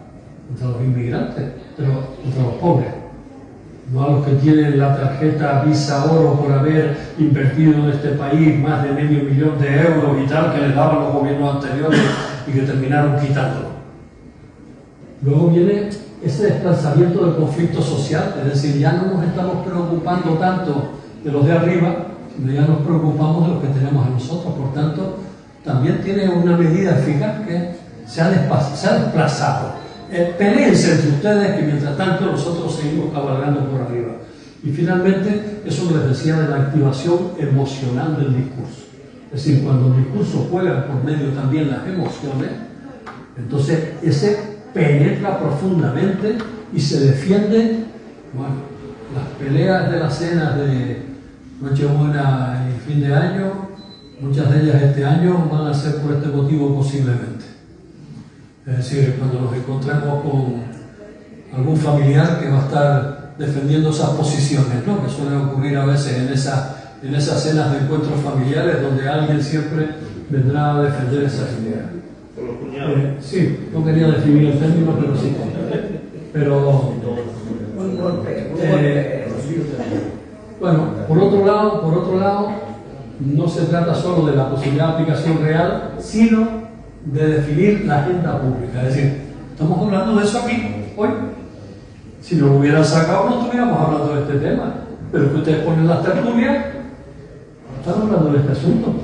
S1: Contra los inmigrantes, contra los pobres. No a los que tienen la tarjeta Visa Oro por haber invertido en este país más de $500 000 euros y tal, que les daban los gobiernos anteriores y que terminaron quitándolo. Luego viene ese desplazamiento del conflicto social, es decir, ya no nos estamos preocupando tanto de los de arriba, sino ya nos preocupamos de los que tenemos a nosotros. Por tanto, también tiene una medida eficaz que se ha desplazado. Peleense entre ustedes, que mientras tanto nosotros seguimos cabalgando por arriba. Y finalmente, eso que les decía de la activación emocional del discurso. Es decir, cuando el discurso juega por medio también las emociones, entonces ese penetra profundamente y se defiende. Bueno, las peleas de las cenas de Nochebuena y fin de año, muchas de ellas este año van a ser por este motivo posiblemente. Es decir, cuando nos encontremos con algún familiar que va a estar defendiendo esas posiciones, ¿no? Que suele ocurrir a veces en esas cenas de encuentros familiares donde alguien siempre vendrá a defender esas ideas. Sí, no quería definir el término, pero sí. Pero bueno, por otro lado, no se trata solo de la posibilidad de aplicación real, sino de definir la agenda pública. Es decir, estamos hablando de eso aquí, hoy. Si no lo hubieran sacado, no estuviéramos hablando de este tema. Pero que ustedes ponen las tertulias, están hablando de este asunto.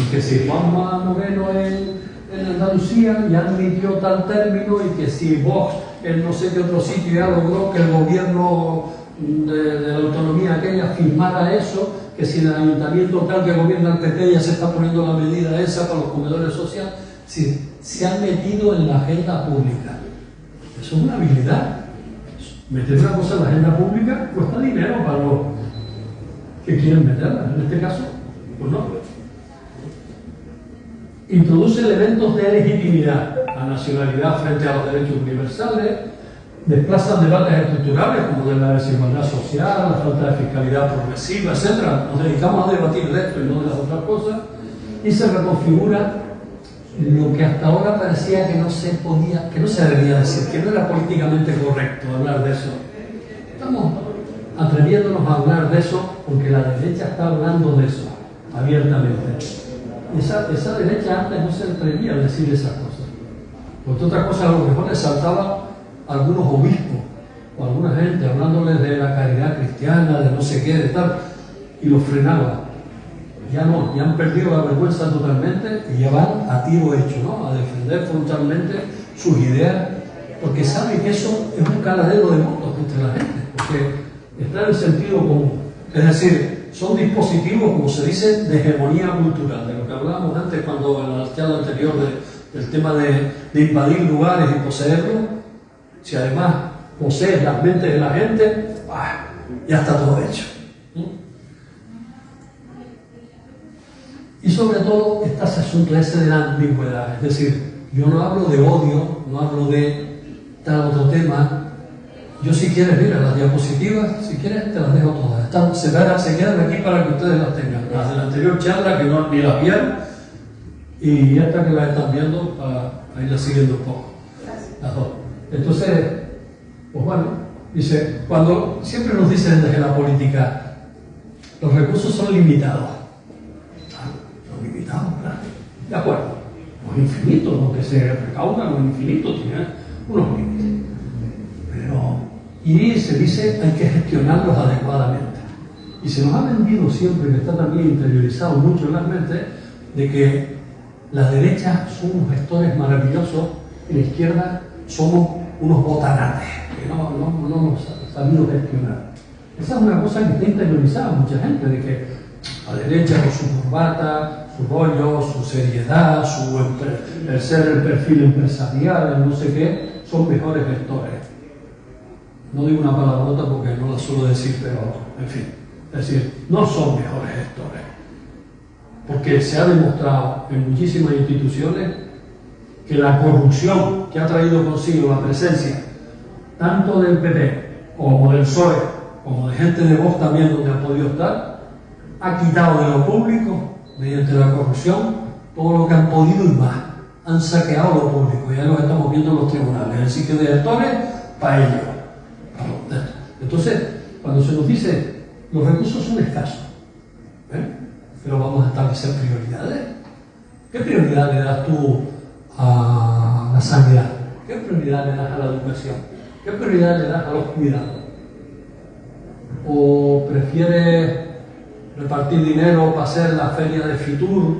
S1: Y que si Juanma Moreno en Andalucía ya admitió tal término, y que si Vox en no sé qué otro sitio ya logró que el gobierno de la autonomía aquella firmara eso, que si el ayuntamiento tal que gobierna el PP ya se está poniendo la medida esa para los comedores sociales, si se han metido en la agenda pública. Eso es una habilidad. Meter una cosa en la agenda pública cuesta dinero para los que quieren meterla. En este caso, pues no. Introduce elementos de legitimidad, la nacionalidad frente a los derechos universales, desplaza debates estructurales como de la desigualdad social, la falta de fiscalidad progresiva, etc. Nos dedicamos a debatir de esto y no de las otras cosas, y se reconfigura lo que hasta ahora parecía que no se podía, que no se debía decir, que no era políticamente correcto hablar de eso. Estamos atreviéndonos a hablar de eso porque la derecha está hablando de eso abiertamente. Esa derecha antes no se atrevía a decir esas cosas. Porque otra cosa, a lo mejor les saltaba a algunos obispos o a alguna gente hablándoles de la caridad cristiana, de no sé qué, de tal, y los frenaba. Ya no, ya han perdido la vergüenza totalmente y ya van a tiro hecho, ¿no? A defender frontalmente sus ideas, porque saben que eso es un caladero de votos entre la gente, porque está en el sentido común. Es decir, son dispositivos, como se dice, de hegemonía cultural, de lo que hablábamos antes cuando en la charla anterior del tema de invadir lugares y poseerlos. Si además posees las mentes de la gente, ya está todo hecho. Y sobre todo está ese asunto ese de la ambigüedad. Es decir, yo no hablo de odio, no hablo de tal otro tema. Yo, si quieres, mira, las diapositivas, si quieres te las dejo todas. Se quedan aquí para que ustedes las tengan. Las de la anterior charla, que no ni las vieron, y esta que las están viendo para irlas siguiendo un poco. Las dos. Entonces, pues bueno, dice, cuando siempre nos dicen desde la política, los recursos son limitados. Son limitados, ¿verdad? De acuerdo. No es infinito, lo que se recauda no es infinito, tiene unos límites. Y se dice hay que gestionarlos adecuadamente. Y se nos ha vendido siempre, que está también interiorizado mucho en las mentes, de que la derecha son unos gestores maravillosos y la izquierda somos unos botanates, que no nos ha sabido gestionar. Esa es una cosa que está interiorizada mucha gente, de que la derecha con su corbata, su rollo, su seriedad, el ser el perfil empresarial, el no sé qué, son mejores gestores. No digo una palabrota porque no la suelo decir, pero en fin. Es decir, no son mejores gestores. Porque se ha demostrado en muchísimas instituciones que la corrupción que ha traído consigo la presencia tanto del PP como del PSOE, como de gente de Vox también donde ha podido estar, ha quitado de lo público, mediante la corrupción, todo lo que han podido y más. Han saqueado lo público, ya lo estamos viendo en los tribunales. El sitio de gestores, para ellos. Entonces, cuando se nos dice los recursos son escasos, pero vamos a establecer prioridades. ¿Qué prioridad le das tú a la sanidad? ¿Qué prioridad le das a la educación? ¿Qué prioridad le das a los cuidados? ¿O prefieres repartir dinero para hacer la feria de Fitur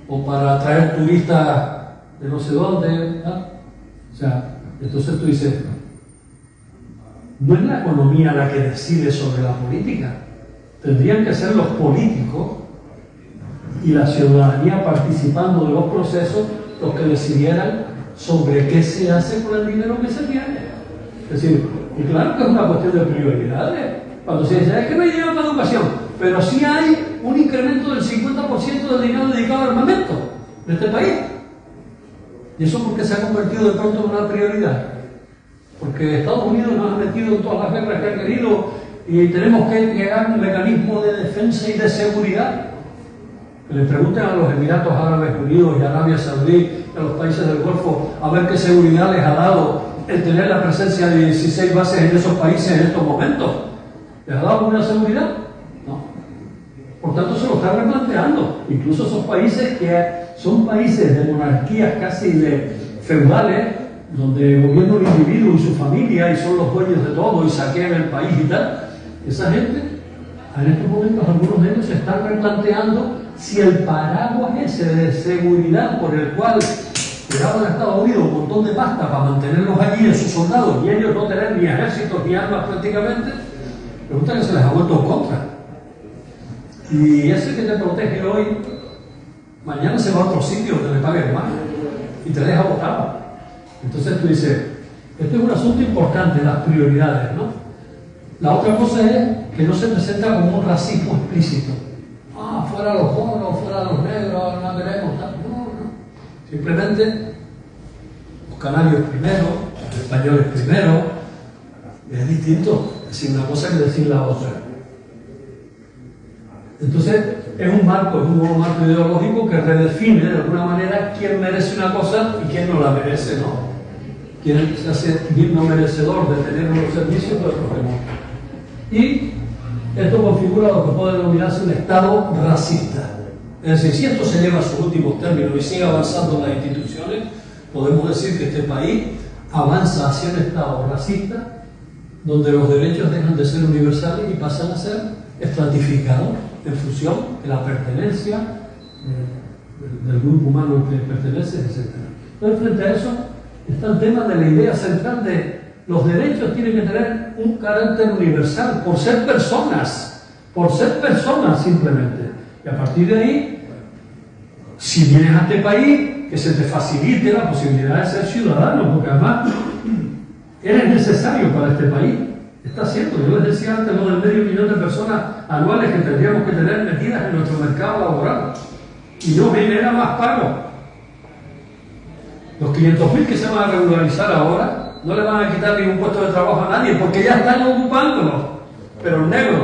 S1: o para atraer turistas de no sé dónde? O sea, entonces tú dices, no es la economía la que decide sobre la política. Tendrían que ser los políticos y la ciudadanía participando de los procesos los que decidieran sobre qué se hace con el dinero que se tiene. Es decir, y claro que es una cuestión de prioridades. Cuando se dice, es que no hay dinero para educación, pero sí hay un incremento del 50% del dinero dedicado al armamento de este país. ¿Y eso por qué se ha convertido de pronto en una prioridad? Porque Estados Unidos nos ha metido en todas las guerras que ha querido y tenemos que crear un mecanismo de defensa y de seguridad. Que le pregunten a los Emiratos Árabes Unidos y a Arabia Saudí, a los países del Golfo, a ver qué seguridad les ha dado el tener la presencia de 16 bases en esos países en estos momentos. ¿Les ha dado una seguridad? No. Por tanto, se lo está replanteando. Incluso esos países que son países de monarquías casi de feudales, donde gobierna un individuo y su familia y son los dueños de todo y saquean el país y tal, esa gente, en estos momentos algunos de ellos se están replanteando si el paraguas ese de seguridad por el cual le daban a Estados Unidos un montón de pasta para mantenerlos allí en sus soldados y ellos no tener ni ejércitos ni armas prácticamente, pregunta que se les ha vuelto en contra. Y ese que te protege hoy, mañana se va a otro sitio donde le paguen más y te deja botado. Entonces tú dices, este es un asunto importante, las prioridades, ¿no? La otra cosa es que no se presenta como un racismo explícito. Ah, fuera los moros, fuera los negros, no queremos tal. No, no. Simplemente los canarios primero, los españoles primero. Es distinto decir una cosa que decir la otra. Entonces, es un nuevo marco ideológico que redefine de alguna manera quién merece una cosa y quién no la merece, ¿no? Quién se hace digno merecedor de tener unos servicios de otros remotos. Y esto configura lo que puede denominarse un Estado racista. Es decir, si esto se lleva a sus últimos términos y sigue avanzando en las instituciones, podemos decir que este país avanza hacia un Estado racista, donde los derechos dejan de ser universales y pasan a ser estratificados en función de la pertenencia del grupo humano al que pertenece, etc. Entonces, frente a eso, está el tema de la idea central de los derechos tienen que tener un carácter universal por ser personas simplemente. Y a partir de ahí, si vienes a este país, que se te facilite la posibilidad de ser ciudadano, porque además eres necesario para este país. Está cierto, yo les decía antes lo del 500.000 de personas anuales que tendríamos que tener metidas en nuestro mercado laboral y no genera más pago. Los 500.000 que se van a regularizar ahora no le van a quitar ningún puesto de trabajo a nadie porque ya están ocupándolo, pero los negros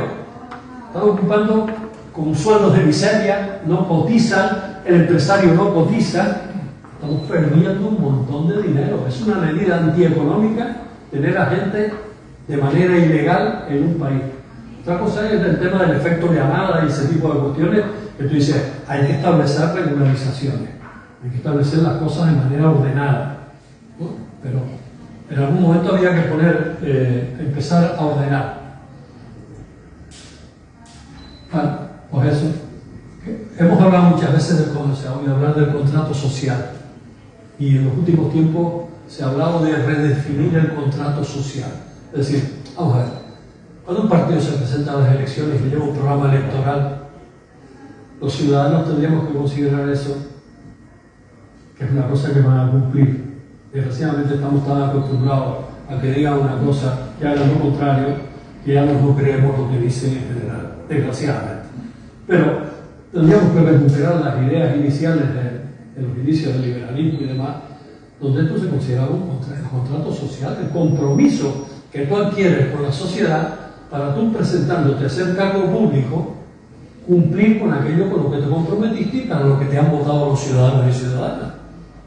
S1: están ocupando con sueldos de miseria, no cotizan, el empresario no cotiza, estamos perdiendo un montón de dinero. Es una medida antieconómica tener a gente de manera ilegal en un país. Otra cosa es el tema del efecto llamada y ese tipo de cuestiones que tú dices, hay que establecer regularizaciones, hay que establecer las cosas de manera ordenada, ¿no? Pero en algún momento había que empezar a ordenar. Bueno, pues eso. Hemos hablado muchas veces se ha oído hablar del contrato social y en los últimos tiempos se ha hablado de redefinir el contrato social. Es decir, vamos a ver, cuando un partido se presenta a las elecciones y lleva un programa electoral, los ciudadanos tendríamos que considerar eso, que es una cosa que van a cumplir. Desgraciadamente estamos tan acostumbrados a que digan una cosa, que hagan lo contrario, que ya no creemos lo que dicen en general, desgraciadamente. Pero tendríamos que recuperar las ideas iniciales de los inicios del liberalismo y demás, donde esto se consideraba un contrato social, el compromiso que tú adquieres con la sociedad para tú presentándote a ser cargo público, cumplir con aquello con lo que te comprometiste y para lo que te han votado los ciudadanos y ciudadanas.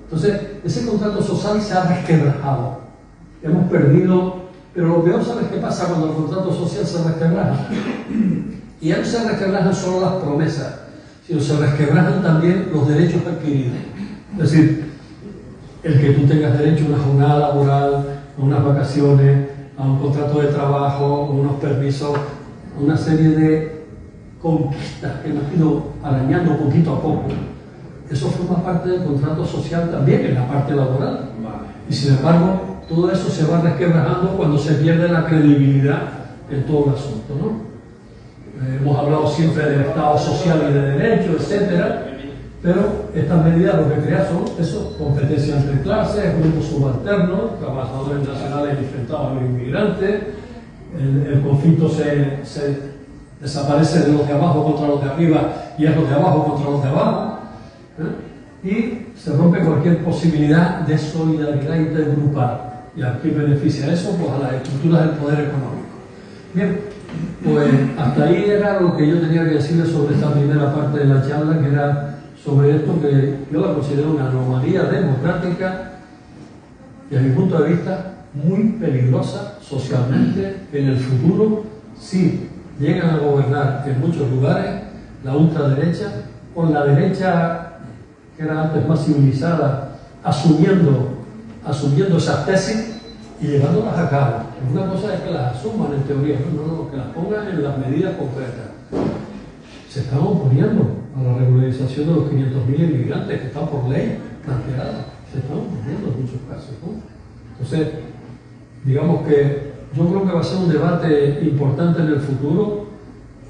S1: Entonces, ese contrato social se ha resquebrajado. Hemos perdido, pero lo peor, ¿sabes qué pasa cuando el contrato social se resquebraja? Y ya no se resquebrajan solo las promesas, sino se resquebrajan también los derechos adquiridos. Es decir, el que tú tengas derecho a una jornada laboral, a unas vacaciones, a un contrato de trabajo, a unos permisos, a una serie de conquistas que hemos ido arañando poquito a poco. Eso forma parte del contrato social también en la parte laboral. Y sin embargo, todo eso se va resquebrajando cuando se pierde la credibilidad en todo el asunto, ¿no? Hemos hablado siempre del Estado social y de derecho, etcétera, pero estas medidas lo que crean son eso, competencia entre clases, grupos subalternos, trabajadores nacionales enfrentados a los inmigrantes, el conflicto se desaparece de los de abajo contra los de arriba y es los de abajo contra los de abajo, y se rompe cualquier posibilidad de solidaridad intergrupal. ¿Y a qué beneficia eso? Pues a las estructuras del poder económico. Bien, pues hasta ahí era lo que yo tenía que decirles sobre esta primera parte de la charla, que era sobre esto que yo la considero una anomalía democrática y, a mi punto de vista, muy peligrosa socialmente en el futuro si llegan a gobernar en muchos lugares la ultraderecha, con la derecha que era antes más civilizada, asumiendo esas tesis y llevándolas a cabo. Una cosa es que las asuman en teoría, no, que las pongan en las medidas concretas. Se están oponiendo a la regularización de los 500.000 inmigrantes que están por ley planteada. Se están oponiendo en muchos casos, ¿no? Entonces, digamos que yo creo que va a ser un debate importante en el futuro,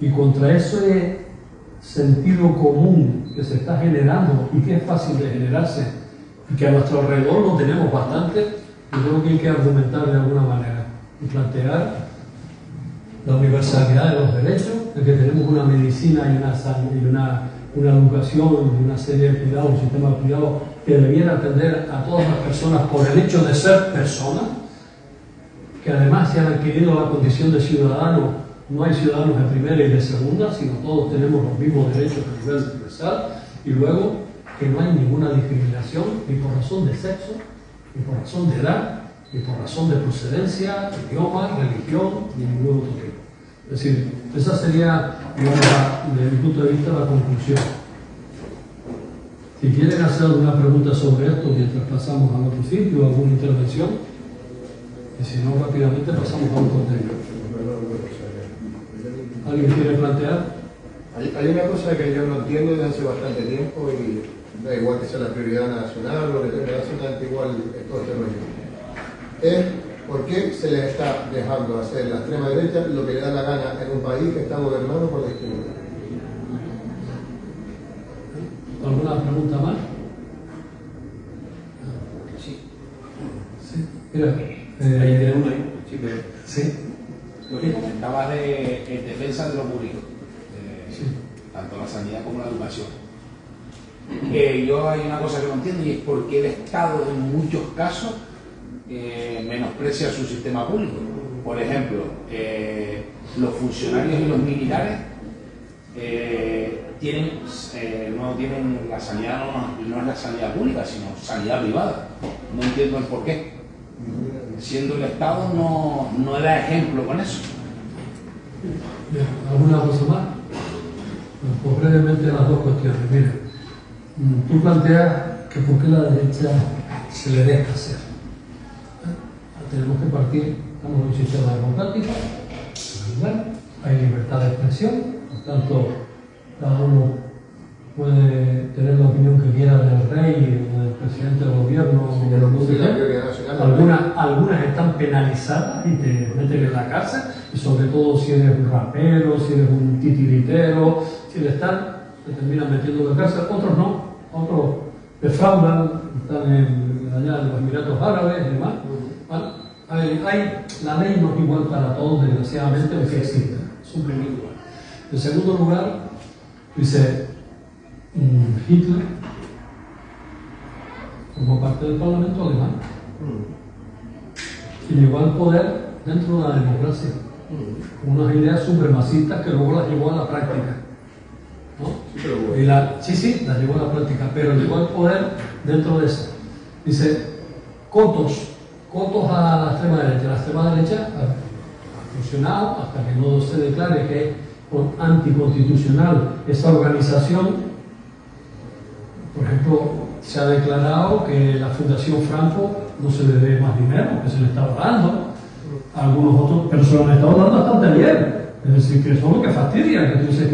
S1: y contra ese sentido común que se está generando y que es fácil de generarse y que a nuestro alrededor lo tenemos bastante, yo creo que hay que argumentar de alguna manera y plantear la universalidad de los derechos, de que tenemos una medicina y una educación y una serie de cuidados, un sistema de cuidado que debiera atender a todas las personas por el hecho de ser personas, que además se han adquirido la condición de ciudadano. No hay ciudadanos de primera y de segunda, sino todos tenemos los mismos derechos a nivel universal, y luego que no hay ninguna discriminación ni por razón de sexo, ni por razón de edad, ni por razón de procedencia, idioma, religión, ni ningún otro tipo. Es decir, esa sería, digamos, desde mi punto de vista, la conclusión. Si quieren hacer alguna pregunta sobre esto mientras pasamos al otro sitio, alguna intervención, y si no, rápidamente pasamos a un contenido. ¿Alguien quiere plantear?
S3: Hay una cosa que yo no entiendo desde hace bastante tiempo, y da igual que sea la prioridad nacional o la prioridad nacional, igual es todo este rollo. Es por qué se les está dejando hacer la extrema derecha lo que le da la gana en un país que está gobernado por la izquierda.
S1: ¿Alguna pregunta más?
S4: Sí.
S1: Sí. Mira,
S4: ahí tiene uno ahí. Sí, pero...
S1: Sí.
S4: Lo que comentabas de defensa de lo público,
S1: Sí.
S4: tanto la sanidad como la educación. Yo hay una cosa que no entiendo, y es por qué el Estado en muchos casos menosprecia su sistema público. Por ejemplo, los funcionarios y los militares no tienen la sanidad, no es la sanidad pública, sino sanidad privada. No entiendo el por qué. Siendo el Estado no da ejemplo con eso.
S1: ¿Alguna cosa más? Pues brevemente las dos cuestiones. Mira, tú planteas que por qué la derecha se le deja hacer. Tenemos que partir, estamos en un sistema democrático, hay libertad de expresión, por tanto, cada uno puede tener la opinión que quiera del rey o del presidente del gobierno o de los algunas están penalizadas y te meten en la cárcel, y sobre todo si eres un rapero, si eres un titiritero, si le están, te terminan metiendo en la cárcel. Otros no, otros defraudan, están allá en los Emiratos Árabes y demás. ¿Vale? La ley no es igual para todos, desgraciadamente, lo que existe, es un primer lugar. En segundo lugar, dice Hitler formó parte del Parlamento alemán y llegó al poder dentro de la democracia, con unas ideas supremacistas que luego las llevó a la práctica, ¿no? Sí, las llevó a la práctica, pero llegó al poder dentro de eso. Dice, cotos a la extrema derecha. La extrema derecha ha funcionado hasta que no se declare que es anticonstitucional esa organización. Por ejemplo, se ha declarado que la Fundación Franco no se le dé más dinero, que se le estaba dando. Algunos otros, pero se lo han estado dando bastante bien. Es decir, que son lo que fastidia, que tú dices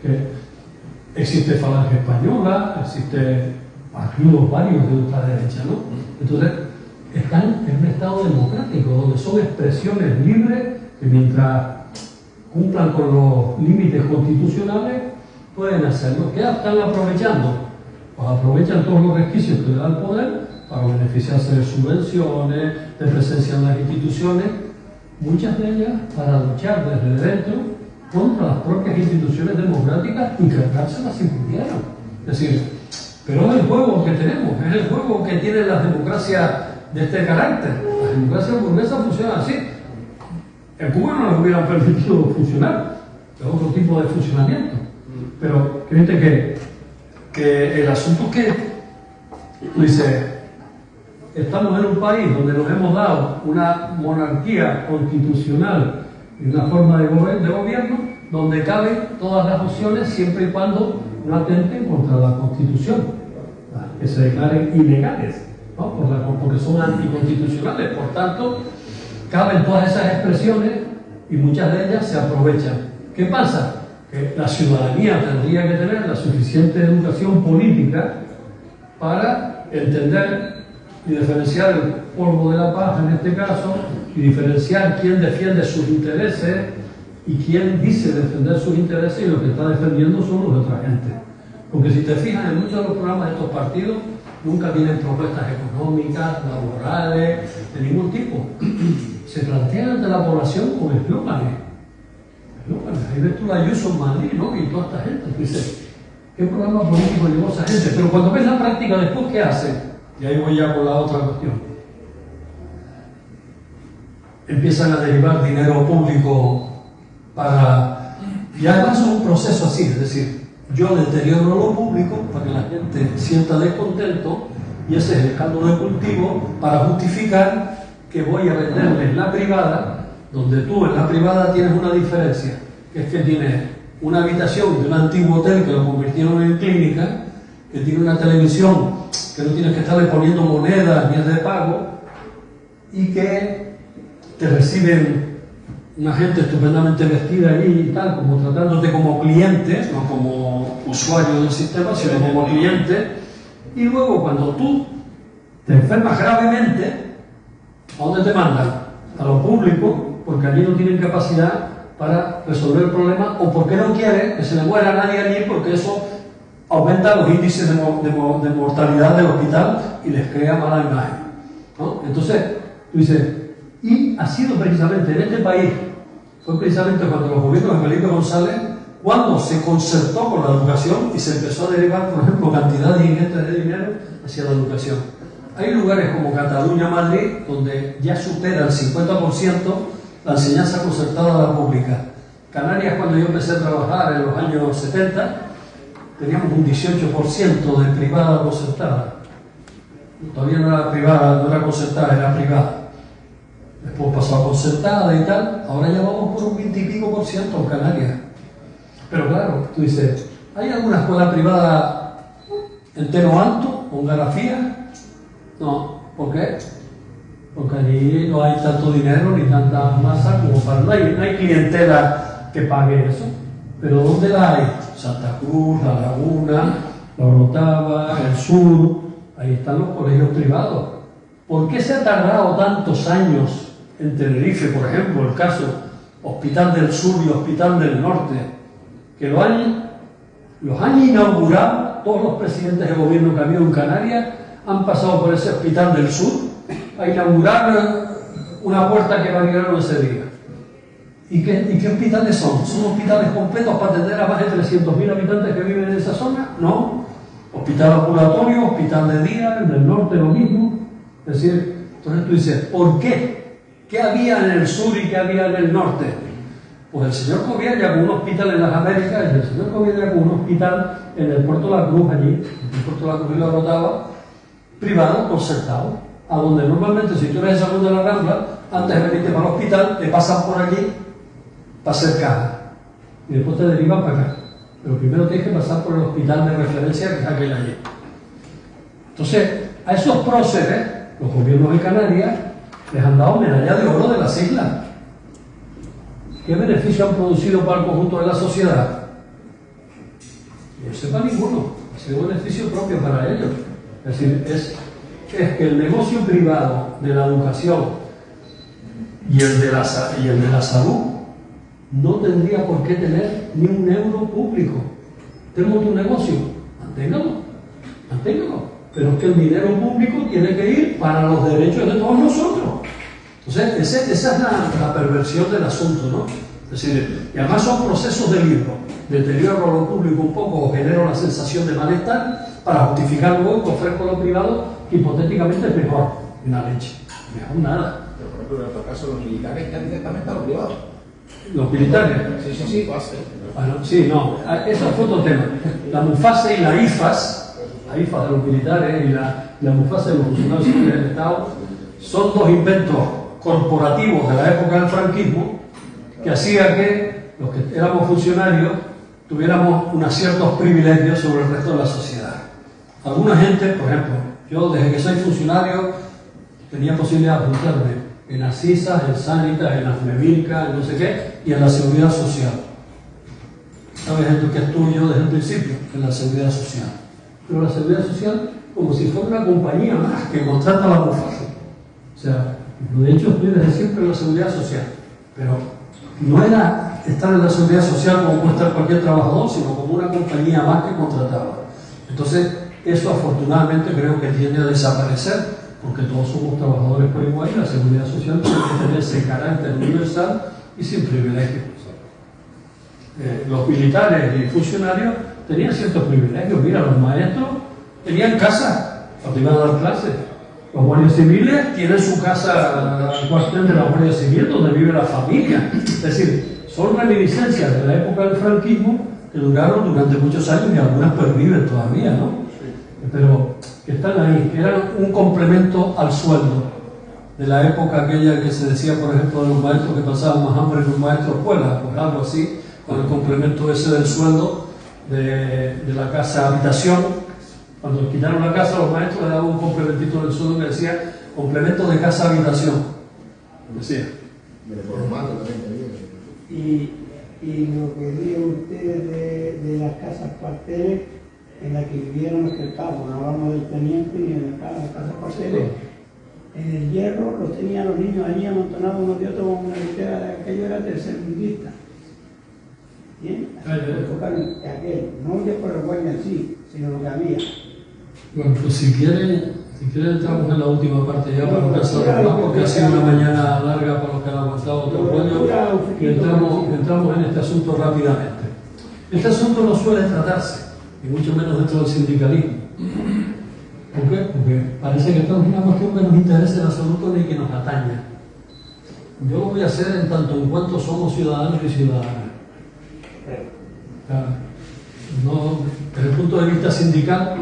S1: que existe Falange Española, existe partidos varios de ultraderecha, ¿no? Entonces, están en un estado democrático, donde son expresiones libres que mientras cumplan con los límites constitucionales pueden hacerlo. ¿Qué están aprovechando? Pues aprovechan todos los resquicios que le da el poder para beneficiarse de subvenciones, de presencia en las instituciones, muchas de ellas para luchar desde dentro contra las propias instituciones democráticas y cargárselas si pudieran. Es decir, pero es el juego que tenemos, es el juego que tienen las democracias de este carácter. Las democracias burguesas funcionan así. En Cuba no les hubieran permitido funcionar, es otro tipo de funcionamiento. Pero fíjate que el asunto es que tú dices, estamos en un país donde nos hemos dado una monarquía constitucional y una forma de gobierno donde caben todas las opciones siempre y cuando no atenten contra la Constitución, que se declaren ilegales, ¿no? Porque son anticonstitucionales. Por tanto, caben todas esas expresiones y muchas de ellas se aprovechan. ¿Qué pasa? Que la ciudadanía tendría que tener la suficiente educación política para entender y diferenciar el polvo de la paja en este caso, y diferenciar quién defiende sus intereses y quién dice defender sus intereses, y lo que está defendiendo son los de otra gente. Porque si te fijas, en muchos de los programas de estos partidos nunca tienen propuestas económicas, laborales, de ningún tipo. Se plantean ante la población con eslóganes. Ahí ves tú la Ayuso en Madrid, ¿no? Y toda esta gente. Dice, ¿qué programa político llevó esa gente? Pero cuando ves la práctica después, ¿qué hacen? Y ahí voy ya con la otra cuestión. Empiezan a derivar dinero público para... Y además es un proceso así, es decir, yo deterioro lo público para que la gente sienta descontento, y ese es el caldo de cultivo para justificar que voy a venderles la privada, donde tú en la privada tienes una diferencia, que es que tienes una habitación de un antiguo hotel que lo convirtieron en clínica, que tiene una televisión que no tienes que estarle poniendo monedas ni es de pago, y que te reciben una gente estupendamente vestida allí y tal, como tratándote como cliente, no como usuario del sistema, sino como cliente. Y luego cuando tú te enfermas gravemente, ¿a dónde te mandan? A lo público, porque allí no tienen capacidad para resolver el problema, o porque no quieren que se le muera nadie allí, porque eso aumenta los índices de mortalidad del hospital y les crea mala imagen, ¿no? Entonces, tú dices, y ha sido precisamente en este país, fue precisamente cuando los gobiernos de Felipe González, cuando se concertó con la educación y se empezó a derivar, por ejemplo, cantidades ingentes de dinero hacia la educación. Hay lugares como Cataluña, Madrid, donde ya supera el 50% la enseñanza concertada a la pública. Canarias, cuando yo empecé a trabajar en los años 70, teníamos un 18% de privada concertada. Todavía no era privada, no era concertada, era privada. Después pasó a concertada y tal. Ahora ya vamos por un 20 y pico % en Canarias. Pero claro, tú dices, ¿hay alguna escuela privada en Teno Alto o en Garafía? No. ¿Por qué? Porque allí no hay tanto dinero ni tanta masa como para... No hay clientela que pague eso. Pero ¿dónde la hay? Santa Cruz, La Laguna, La Orotava, el Sur, ahí están los colegios privados. ¿Por qué se ha tardado tantos años en Tenerife, por ejemplo, el caso Hospital del Sur y Hospital del Norte, que los han inaugurado todos los presidentes de gobierno que ha habido en Canarias, han pasado por ese Hospital del Sur a inaugurar una puerta que abrieron ese día? ¿Y qué hospitales son? ¿Son hospitales completos para atender a más de 300.000 habitantes que viven en esa zona? No. Hospital ambulatorio, hospital de día, en el norte lo mismo. Es decir, entonces tú dices, ¿por qué? ¿Qué había en el sur y qué había en el norte? Pues el señor Coviella con un hospital en las Américas, y el señor Coviella con un hospital en el Puerto de la Cruz, allí, en el Puerto de la Cruz y La Orotava, privado, concertado, a donde normalmente, si tú eres de salud de la Rambla, antes de venirte para el hospital, te pasan por allí para hacer caja, y después te derivan para acá. Pero primero tienes que pasar por el hospital de referencia, que es aquel allí. Entonces, a esos próceres, los gobiernos de Canarias les han dado medalla de oro de las islas. ¿Qué beneficio han producido para el conjunto de la sociedad? No sepa ninguno. Ha sido beneficio propio para ellos. Es decir, es que el negocio privado de la educación y el de la salud no tendría por qué tener ni un euro público. Tengo tu negocio, manténgalo. Pero es que el dinero público tiene que ir para los derechos de todos nosotros. Entonces, esa es la perversión del asunto, ¿no? Es decir, y además son procesos de libro. Deterioro lo público un poco o genero la sensación de malestar para justificar luego que ofrezco lo privado, que hipotéticamente es mejor. Una leche. Mejor nada.
S4: Pero por ejemplo, en otro caso, los militares están directamente a lo privado.
S1: ¿Los militares?
S4: Sí.
S1: Bueno, sí, no. Eso fue otro tema. La MUFASE y la IFAS de los militares y la MUFASE de los funcionarios civiles del Estado, son dos inventos corporativos de la época del franquismo que hacía que los que éramos funcionarios tuviéramos unos ciertos privilegios sobre el resto de la sociedad. Alguna gente, por ejemplo, yo desde que soy funcionario tenía posibilidad de apuntarme en Asisas, en Sanitas, en Asmevilca, en no sé qué, y en la Seguridad Social. ¿Sabes esto que es tuyo desde el principio? En la Seguridad Social. Pero la Seguridad Social como si fuera una compañía más que contrata la Mufaso. O sea, de hecho estoy desde siempre en la Seguridad Social, pero no era estar en la Seguridad Social como puede estar cualquier trabajador, sino como una compañía más que contrataba. Entonces, eso afortunadamente creo que tiende a desaparecer, porque todos somos trabajadores por igual y la Seguridad Social tiene que tener ese carácter universal y sin privilegios. Los militares y funcionarios tenían ciertos privilegios. Mira, los maestros tenían casa cuando iban a dar clases. Los guardias civiles tienen su casa, el cuartel de la Guardia Civil, donde vive la familia. Es decir, son reminiscencias de la época del franquismo que duraron durante muchos años y algunas perviven todavía, ¿no? Pero que están ahí, que eran un complemento al sueldo de la época aquella que se decía, por ejemplo, de los maestros que pasaban más hambre que un maestro escuela, pues algo así, con el complemento ese del sueldo de la casa habitación. Cuando quitaron la casa, los maestros le daban un complementito del sueldo que decía complemento de casa habitación. Decía.
S5: Y lo que dijo usted de las casas cuarteles en las que vivieron los que no hablamos del teniente ni de las casas cuarteles, en el Hierro los tenían los niños allí amontonados unos de otros con una litera de aquello era tercermundista. ¿Bien? Tocar aquel, no ya por el guardia en sí, sino lo que había.
S1: Bueno, pues si quieren entramos en la última parte ya para no cansar más, porque ha sido una mañana larga para los que han aguantado otro rollo, y entramos en este asunto rápidamente. Este asunto no suele tratarse, y mucho menos dentro del sindicalismo. ¿Por qué? Porque parece que esto es una cuestión que nos interesa en absoluto ni que nos ataña. Yo lo voy a hacer en tanto en cuanto somos ciudadanos y ciudadanas. No, desde el punto de vista sindical,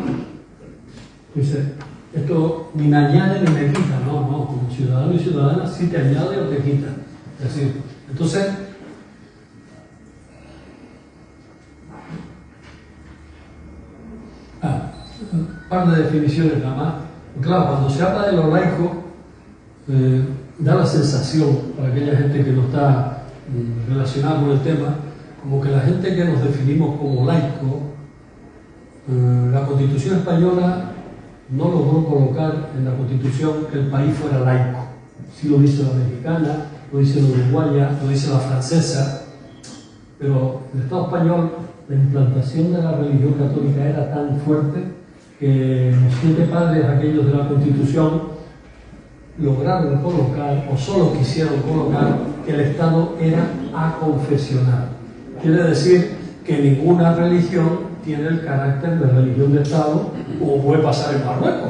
S1: dice, esto ni me añade ni me quita, no, como ciudadano y ciudadana sí te añade o te quita. Es decir, entonces, un par de definiciones nada más. Claro, cuando se habla de lo laico, da la sensación, para aquella gente que no está relacionada con el tema, como que la gente que nos definimos como laico, la Constitución española no logró colocar en la Constitución que el país fuera laico. Sí lo dice la mexicana, lo dice la uruguaya, lo dice la francesa, pero en el Estado español la implantación de la religión católica era tan fuerte que los 7 padres aquellos de la Constitución lograron colocar, o solo quisieron colocar, que el Estado era aconfesional. Quiere decir que ninguna religión tiene el carácter de religión de Estado, como puede pasar en Marruecos.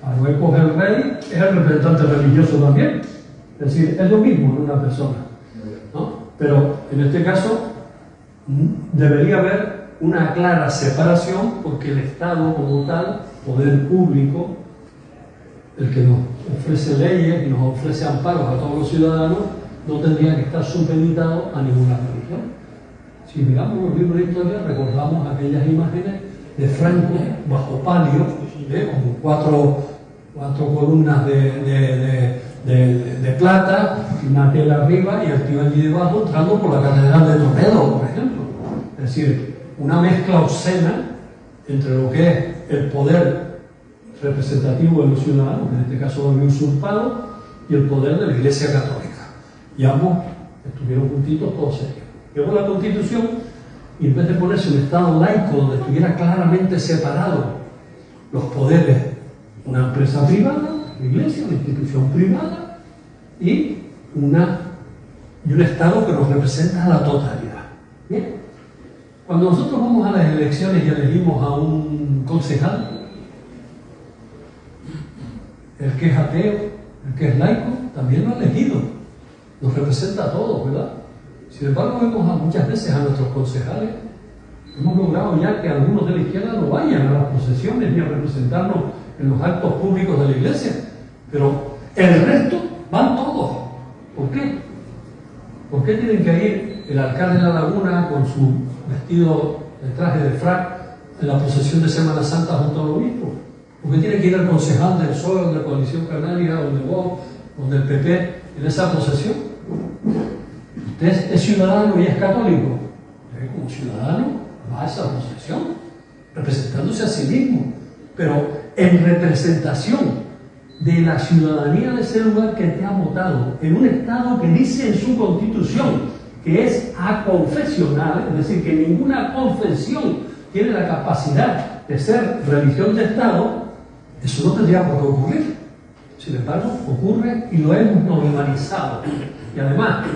S1: Marruecos, el rey es el representante religioso también. Es decir, es lo mismo en una persona, ¿no? Pero en este caso debería haber una clara separación, porque el Estado como tal, poder público, el que nos ofrece leyes y nos ofrece amparos a todos los ciudadanos, no tendría que estar supeditado a ninguna religión. Si miramos los libros de historia, recordamos aquellas imágenes de Franco bajo palio, con cuatro columnas de plata, una tela arriba y el tío allí debajo entrando por la Catedral de Toledo, por ejemplo. Es decir, una mezcla obscena entre lo que es el poder representativo de los ciudadanos, que en este caso había usurpado, y el poder de la Iglesia Católica. Y ambos estuvieron juntitos todos ellos. Llegó la Constitución y en vez de ponerse un Estado laico donde estuviera claramente separado los poderes, una empresa privada, la Iglesia, una institución privada y un Estado que nos representa a la totalidad. Bien. Cuando nosotros vamos a las elecciones y elegimos a un concejal, el que es ateo, el que es laico, también lo ha elegido. Nos representa a todos, ¿verdad? Sin embargo, vemos muchas veces a nuestros concejales, hemos logrado ya que algunos de la izquierda no vayan a las procesiones ni a representarnos en los actos públicos de la iglesia, pero el resto van todos. ¿Por qué? ¿Por qué tienen que ir el alcalde de La Laguna con su vestido de traje de frac en la procesión de Semana Santa junto al obispo? ¿Por qué tiene que ir el concejal del PSOE, de la Coalición Canaria, o de Vox, o del PP en esa procesión? Usted es ciudadano y es católico. Usted como ciudadano va a esa procesión, representándose a sí mismo, pero en representación de la ciudadanía de ese lugar que te ha votado, en un Estado que dice en su Constitución que es aconfesional, es decir, que ninguna confesión tiene la capacidad de ser religión de Estado. Eso no tendría por qué ocurrir. Sin embargo, ocurre y lo hemos normalizado. Y además,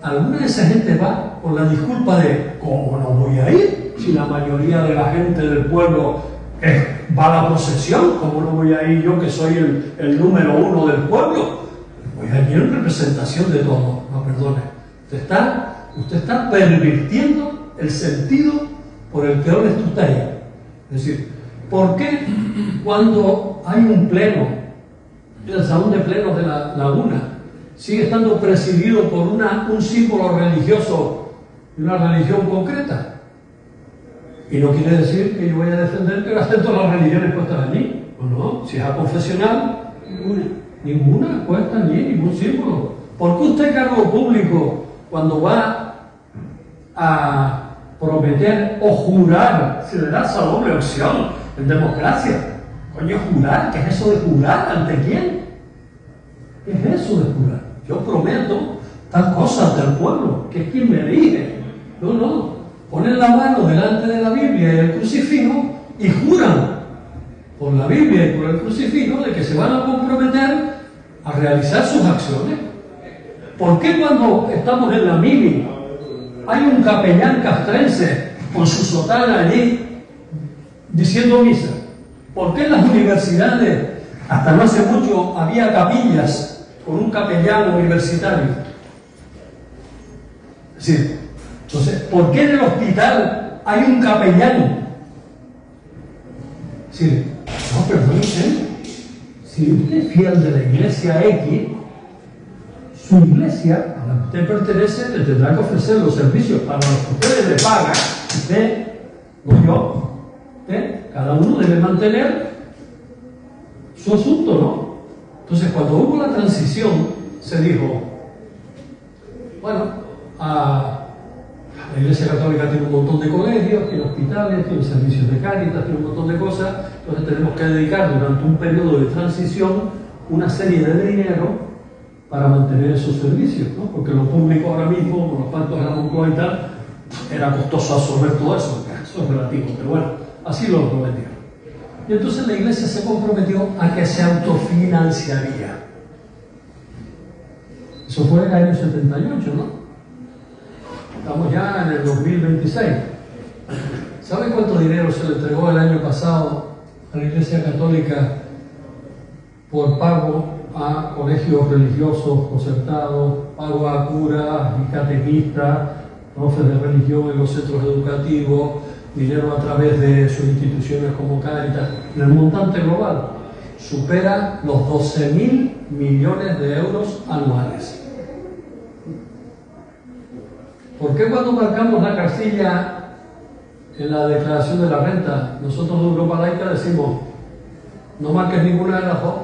S1: alguna de esa gente va con la disculpa de ¿cómo no voy a ir? Si la mayoría de la gente del pueblo va a la procesión, ¿cómo no voy a ir yo que soy el número uno del pueblo? Voy a ir en representación de todo. No, perdone. Usted está pervirtiendo el sentido por el que hoy es tutela. Es decir, ¿por qué cuando hay un pleno, el salón de plenos de La Laguna, sigue estando presidido por un símbolo religioso de una religión concreta? Y no quiere decir que yo vaya a defender que gasten todas las religiones puestas allí. ¿O no? Si es aconfesional, ninguna puesta allí, ningún símbolo. ¿Por qué usted, cargo público, cuando va a prometer o jurar, se le da esa doble opción en democracia? Coño, jurar, ¿qué es eso de jurar? ¿Ante quién? ¿Qué es eso de jurar? Yo prometo tal cosa ante el pueblo, que es quien me elige. No. Ponen la mano delante de la Biblia y el crucifijo y juran por la Biblia y por el crucifijo de que se van a comprometer a realizar sus acciones. ¿Por qué cuando estamos en la mili hay un capellán castrense con su sotana allí diciendo misa? ¿Por qué en las universidades, hasta no hace mucho, había capillas con un capellán universitario? Es decir, entonces, ¿por qué en el hospital hay un capellán? Es decir, no, perdón usted, si usted es fiel de la iglesia X, su iglesia a la que usted pertenece le tendrá que ofrecer los servicios para los que ustedes le pagan. Usted, no yo, cada uno debe mantener su asunto, ¿no? Entonces, cuando hubo la transición, se dijo, bueno, la Iglesia Católica tiene un montón de colegios, tiene hospitales, tiene servicios de Cáritas, tiene un montón de cosas, entonces tenemos que dedicar durante un periodo de transición una serie de dinero para mantener esos servicios, ¿no? Porque lo público ahora mismo, con los pactos de la Moncloa y tal, era costoso absorber todo eso, eso es relativo, pero bueno, así lo prometieron. Y entonces la Iglesia se comprometió a que se autofinanciaría. Eso fue en el año 78, ¿no? Estamos ya en el 2026. ¿Saben cuánto dinero se le entregó el año pasado a la Iglesia Católica por pago a colegios religiosos concertados, pago a curas y catequistas, profes de religión en los centros educativos, dinero a través de sus instituciones como Cáritas? El montante global supera los 12.000 millones de euros anuales. ¿Por qué cuando marcamos la casilla en la declaración de la renta, nosotros de Europa Laica decimos no marques ninguna de las dos?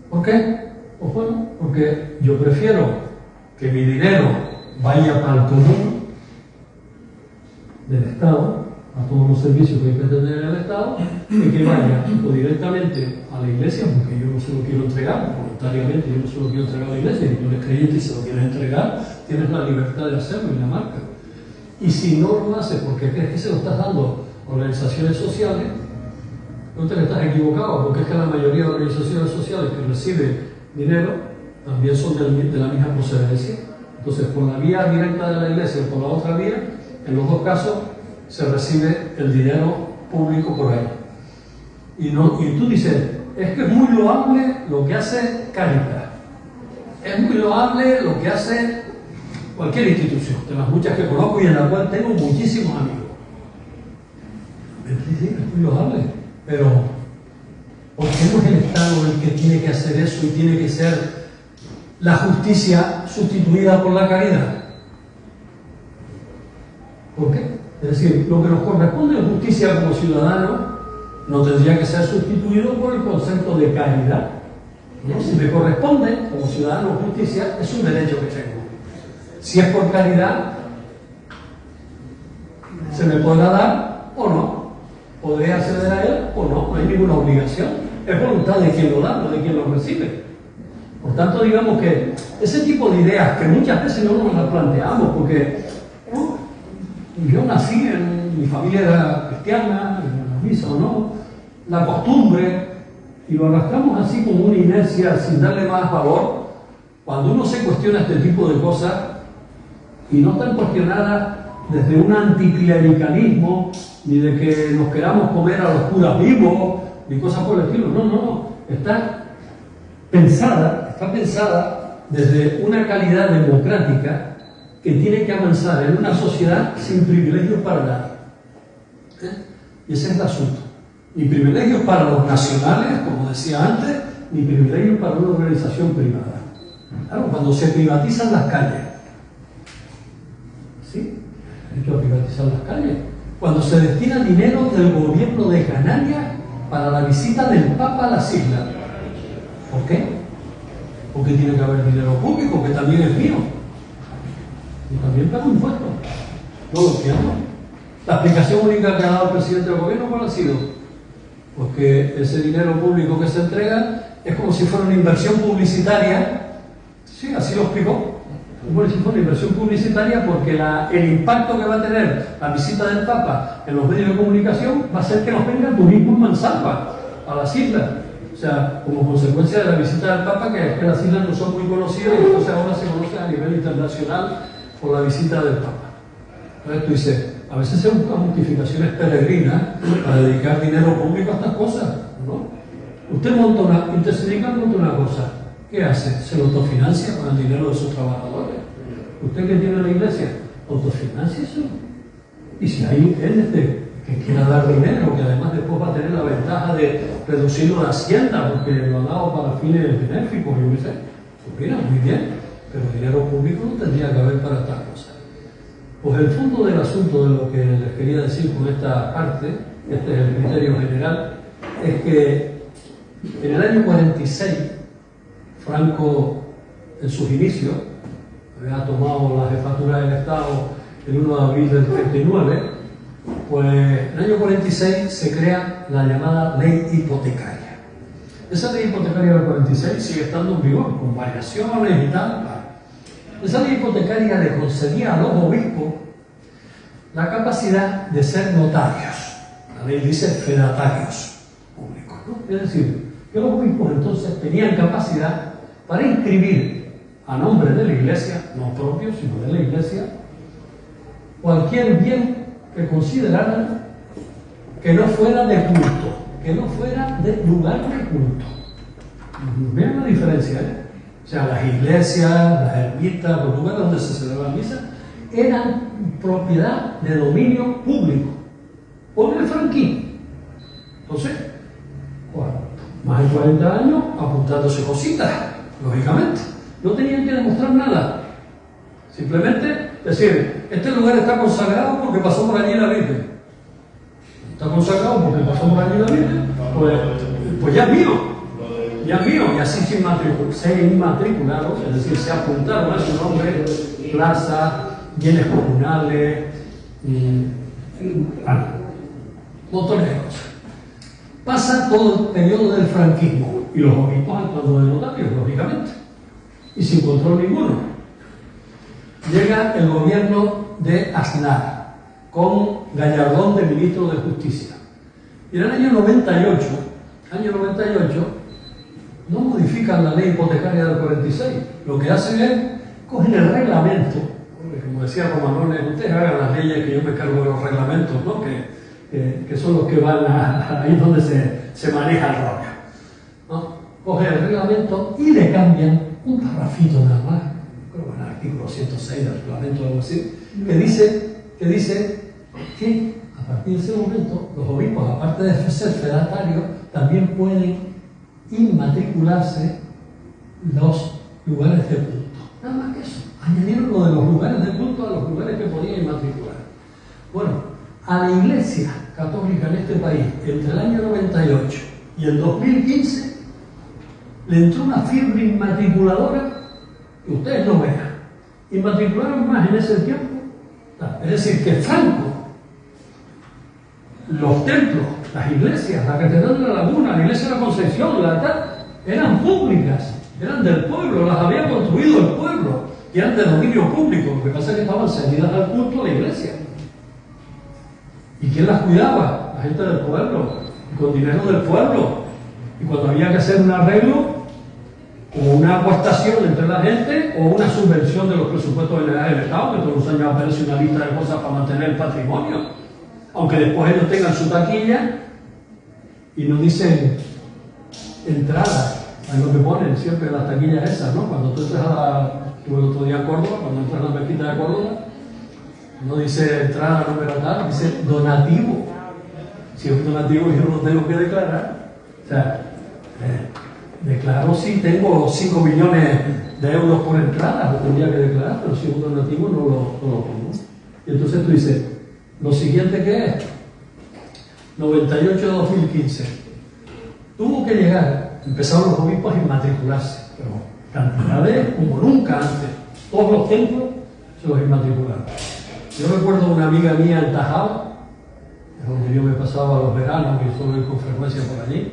S1: ¿Por qué? Pues bueno, porque yo prefiero que mi dinero vaya para el común del Estado, a todos los servicios que hay que tener en el Estado, y que vaya o directamente a la Iglesia, porque yo no se lo quiero entregar, voluntariamente yo no se lo quiero entregar a la Iglesia, y tú eres creyente y se lo quieres entregar, tienes la libertad de hacerlo y la marca. Y si no lo haces porque crees que se lo estás dando a organizaciones sociales, no te estás equivocado, porque es que la mayoría de organizaciones sociales que reciben dinero también son de la misma procedencia. Entonces, por la vía directa de la Iglesia o por la otra vía, en los dos casos se recibe el dinero público por ahí. Y tú dices, es que es muy loable lo que hace Cáritas, es muy loable lo que hace cualquier institución, de las muchas que conozco y en la cual tengo muchísimos amigos. Sí, es muy loable, pero ¿por qué no es el Estado el que tiene que hacer eso y tiene que ser la justicia sustituida por la caridad? ¿Por qué? Es decir, lo que nos corresponde en justicia como ciudadanos no tendría que ser sustituido por el concepto de caridad, ¿no? Si me corresponde como ciudadano justicia, es un derecho que tengo. Si es por caridad, se me podrá dar o no. Podré acceder a él o no. No hay ninguna obligación. Es voluntad de quien lo da, no de quien lo recibe. Por tanto, digamos que ese tipo de ideas que muchas veces no nos las planteamos, porque yo nací en mi familia era cristiana, en la misa o no, la costumbre, y lo arrastramos así como una inercia sin darle más valor. Cuando uno se cuestiona este tipo de cosas, y no están cuestionadas desde un anticlericalismo, ni de que nos queramos comer a los curas vivos, ni cosas por el estilo. No. Está pensada desde una calidad democrática que tiene que avanzar en una sociedad sin privilegios para nadie. Y ese es el asunto. Ni privilegios para los nacionales, como decía antes, ni privilegios para una organización privada. Claro, cuando se privatizan las calles, ¿sí? Hay que privatizar las calles. Cuando se destina dinero del gobierno de Canarias para la visita del Papa a las islas. ¿Por qué? Porque tiene que haber dinero público, que también es mío. Y también pago impuestos. No lo entiendo. La explicación única que ha dado el presidente del gobierno, ¿cuál ha sido? Pues que ese dinero público que se entrega es como si fuera una inversión publicitaria. Sí, así lo explicó. Como si fuera una inversión publicitaria, porque el impacto que va a tener la visita del Papa en los medios de comunicación va a ser que nos venga turismo en mansalva a las islas. O sea, como consecuencia de la visita del Papa, que las islas no son muy conocidas y entonces ahora se conocen a nivel internacional por la visita del Papa. Entonces tú dices, a veces se buscan justificaciones peregrinas para dedicar dinero público a estas cosas, ¿no? Usted se dedica a montar una cosa, ¿qué hace? Se lo autofinancia con el dinero de sus trabajadores. ¿Usted que tiene la iglesia? Autofinancia eso. Y si hay gente que quiera dar dinero, que además después va a tener la ventaja de reducirlo a Hacienda, porque lo ha dado para fines benéficos, yo qué sé. Pues mira, muy bien, pero dinero público no tendría que haber para estas cosas. Pues el fondo del asunto de lo que les quería decir con esta parte, este es el criterio general, es que en el año 46, Franco, en sus inicios, había tomado la jefatura del Estado el 1 de abril del 39, pues en el año 46 se crea la llamada ley hipotecaria. Esa ley hipotecaria del 46 sigue estando en vigor, con variaciones y tal. Esa ley hipotecaria le concedía a los obispos la capacidad de ser notarios. La ley dice fedatarios públicos, ¿no? Es decir, que los obispos entonces tenían capacidad para inscribir a nombre de la iglesia, no propio, sino de la iglesia, cualquier bien que consideraran que no fuera de culto, que no fuera de lugar de culto. Vean la diferencia, ¿eh? O sea, las iglesias, las ermitas, los lugares donde se celebra misa, eran propiedad de dominio público por el franquismo. Entonces, más de 40 años apuntándose cositas, lógicamente. No tenían que demostrar nada. Simplemente decir, este lugar está consagrado porque pasó por allí la Virgen. Está consagrado porque pasó por allí la Virgen, pues ya es mío. Ya mío, y así se inmatricularon, es decir, se apuntaron a su nombre, plazas, bienes comunales, montones de cosas. Pasa todo el periodo del franquismo y los obispos actuando de notarios, lógicamente, y sin control ninguno. Llega el gobierno de Aznar con Gallardón de ministro de Justicia. Y en el año 98, no modifican la ley hipotecaria del 46. Lo que hacen es cogen el reglamento, como decía Romanone, ustedes hagan las leyes que yo me cargo de los reglamentos, ¿no? que son los que van ahí donde se maneja el rollo, ¿no? Cogen el reglamento y le cambian un parrafito nada más, creo que en el artículo 106 del reglamento o algo así, que dice que a partir de ese momento los obispos, aparte de ser fedatarios, también pueden inmatricularse los lugares de culto. Nada más que eso. Añadieron lo de los lugares de culto a los lugares que podían inmatricular. Bueno, a la Iglesia Católica en este país, entre el año 98 y el 2015, le entró una fiebre inmatriculadora que ustedes no vean. Inmatricularon más en ese tiempo. Es decir, que Franco, los templos, las iglesias, la Catedral de la Laguna, la Iglesia de la Concepción, la tal, eran públicas, eran del pueblo, las había construido el pueblo y eran de dominio público. Lo que pasa es que estaban ceñidas al culto de la iglesia. ¿Y quién las cuidaba? La gente del pueblo, y con dinero del pueblo. Y cuando había que hacer un arreglo, o una apuestación entre la gente, o una subvención de los presupuestos generales del Estado, que todos los años aparece una lista de cosas para mantener el patrimonio. Aunque después ellos tengan su taquilla y no dicen entrada, ahí lo que ponen siempre las taquillas esas, ¿no? Cuando tú entras estuve el otro día en Córdoba, cuando entras a la mezquita de Córdoba, no dice entrada número tal, dice donativo. Si es un donativo yo no tengo que declarar. O sea, declaro si tengo 5 millones de euros por entrada, lo tendría que declarar, pero si es un donativo no lo pongo. Y entonces tú dices, lo siguiente que es 98-2015 tuvo que llegar, empezaron los obispos a inmatricularse, pero cantidades como nunca antes, todos los templos se los inmatricularon. Yo recuerdo una amiga mía en Tajao, donde yo me pasaba los veranos, que suelo ir con frecuencia por allí,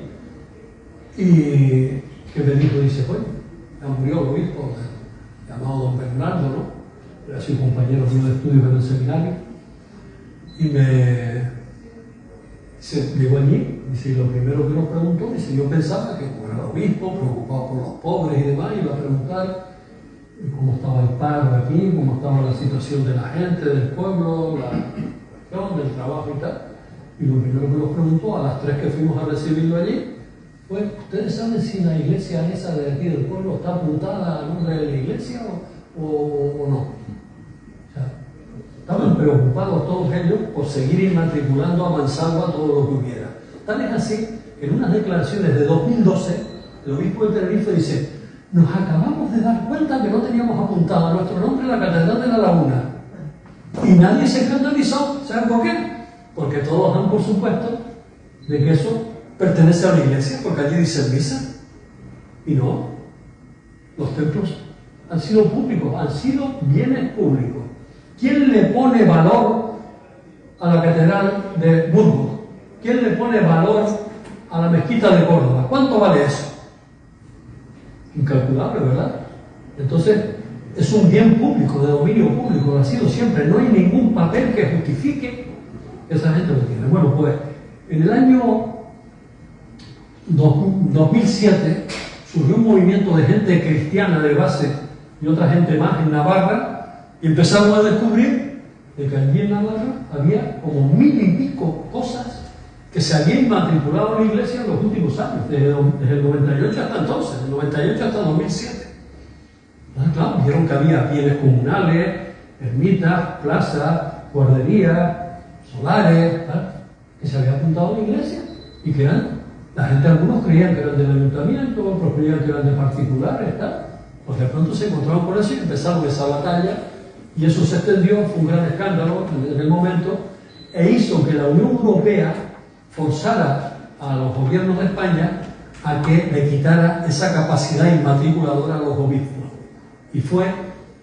S1: y que me dijo, dice, pues, ya murió el obispo, llamado don Bernardo, ¿no? Era su compañero mío de estudios en el seminario, y llegó allí, dice, y lo primero que nos preguntó, dice, yo pensaba que como era obispo, preocupado por los pobres y demás, iba a preguntar cómo estaba el paro aquí, cómo estaba la situación de la gente, del pueblo, la situación, del trabajo y tal. Y lo primero que nos preguntó a las 3 que fuimos a recibirlo allí, pues, ¿ustedes saben si la iglesia esa de aquí del pueblo está apuntada al nombre de la iglesia o no? O sea, estaban preocupados todos ellos por seguir inmatriculando a mansalva todo lo que hubiera. Tal es así que en unas declaraciones de 2012, el obispo de Tenerife dice, nos acabamos de dar cuenta que no teníamos apuntado a nuestro nombre en la Catedral de la Laguna. Y nadie se escandalizó. ¿Saben por qué? Porque todos dan por supuesto de que eso pertenece a la iglesia, porque allí dicen misa. Y no. Los templos han sido públicos, han sido bienes públicos. ¿Quién le pone valor a la Catedral de Burgos? ¿Quién le pone valor a la mezquita de Córdoba? ¿Cuánto vale eso? Incalculable, ¿verdad? Entonces, es un bien público, de dominio público, lo ha sido siempre. No hay ningún papel que justifique que esa gente lo tiene. Bueno, pues, en el año 2007 surgió un movimiento de gente cristiana de base y otra gente más en Navarra, y empezamos a descubrir de que allí en Navarra había como 1000 y pico cosas que se habían inmatriculado en la iglesia en los últimos años, desde el 98 hasta entonces, del 98 hasta 2007. Claro, vieron que había bienes comunales, ermitas, plazas, guarderías, solares, que se había apuntado a la iglesia y que eran, la gente, algunos creían que eran del ayuntamiento, otros creían que eran de particulares, tal. Pues de pronto se encontraron con eso y empezaron esa batalla, y eso se extendió, fue un gran escándalo en el momento, e hizo que la Unión Europea forzara a los gobiernos de España a que le quitara esa capacidad inmatriculadora a los obispos. Y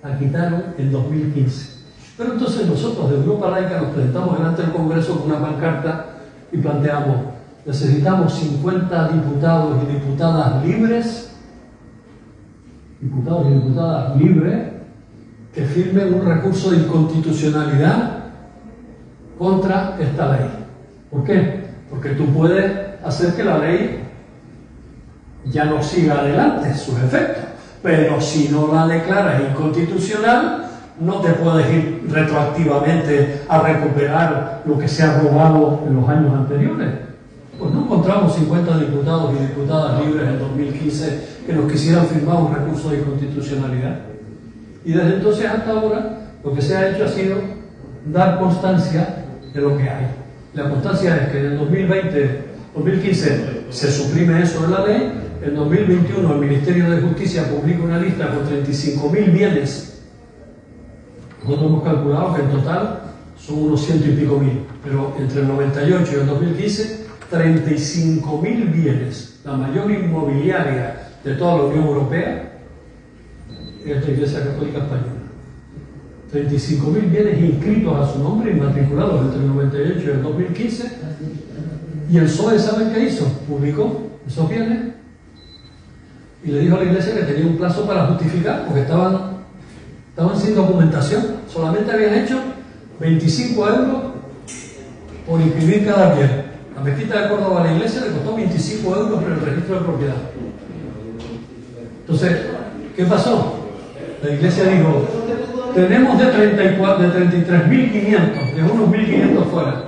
S1: la quitaron en 2015. Pero entonces nosotros de Europa Laica nos presentamos delante del Congreso con una pancarta y planteamos, necesitamos 50 diputados y diputadas libres, que firmen un recurso de inconstitucionalidad contra esta ley. ¿Por qué? Porque tú puedes hacer que la ley ya no siga adelante sus efectos, pero si no la declaras inconstitucional, no te puedes ir retroactivamente a recuperar lo que se ha robado en los años anteriores. Pues no encontramos 50 diputados y diputadas libres en 2015 que nos quisieran firmar un recurso de inconstitucionalidad. Y desde entonces hasta ahora, lo que se ha hecho ha sido dar constancia de lo que hay. La constancia es que en el 2015 se suprime eso de la ley, en 2021 el Ministerio de Justicia publica una lista con 35.000 bienes. Nosotros hemos calculado que en total son unos 100 y pico mil, pero entre el 98 y el 2015, 35.000 bienes. La mayor inmobiliaria de toda la Unión Europea es la Iglesia Católica Española. 35.000 bienes inscritos a su nombre, inmatriculados entre el 98 y el 2015. Y el PSOE, ¿saben qué hizo? Publicó esos bienes y le dijo a la Iglesia que tenía un plazo para justificar, porque estaban sin documentación. Solamente habían hecho 25 euros por inscribir cada bien. La mezquita de Córdoba a la Iglesia le costó 25 euros por el registro de propiedad. Entonces, ¿qué pasó? La Iglesia dijo, tenemos de 33.500, de unos 1.500 fuera.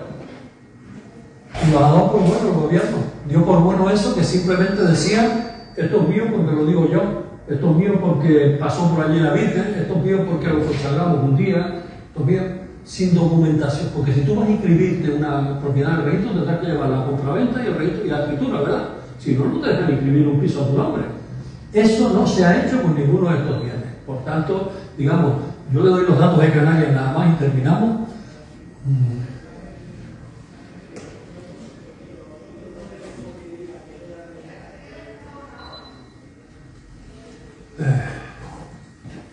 S1: Y lo ha dado por bueno el gobierno. Dio por bueno eso, que simplemente decía, esto es mío porque lo digo yo, esto es mío porque pasó por allí la Virgen, esto es mío porque lo consagramos un día, esto es mío, sin documentación. Porque si tú vas a inscribirte una propiedad en el registro, tendrás que llevar la compraventa y el registro y la escritura, ¿verdad? Si no, no te dejan inscribir un piso a tu nombre. Eso no se ha hecho con ninguno de estos bienes. Por tanto, digamos, yo le doy los datos de Canarias nada más y terminamos.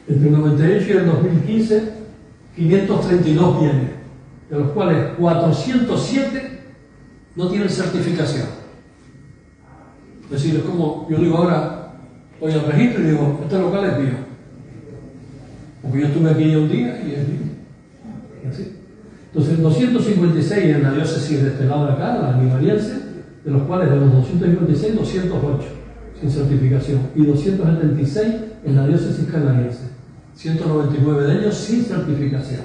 S1: Entre el 98 y el 2015, 532 bienes, de los cuales 407 no tienen certificación. Es decir, es como, yo digo ahora, voy al registro y digo, este local es mío, porque yo estuve aquí ya un día y es mío. ¿Así? Entonces, 256 en la diócesis de este lado de acá, la animaliense, de los cuales de los 256, 208 sin certificación, y 276 en la diócesis canadiense, 199 de ellos sin certificación.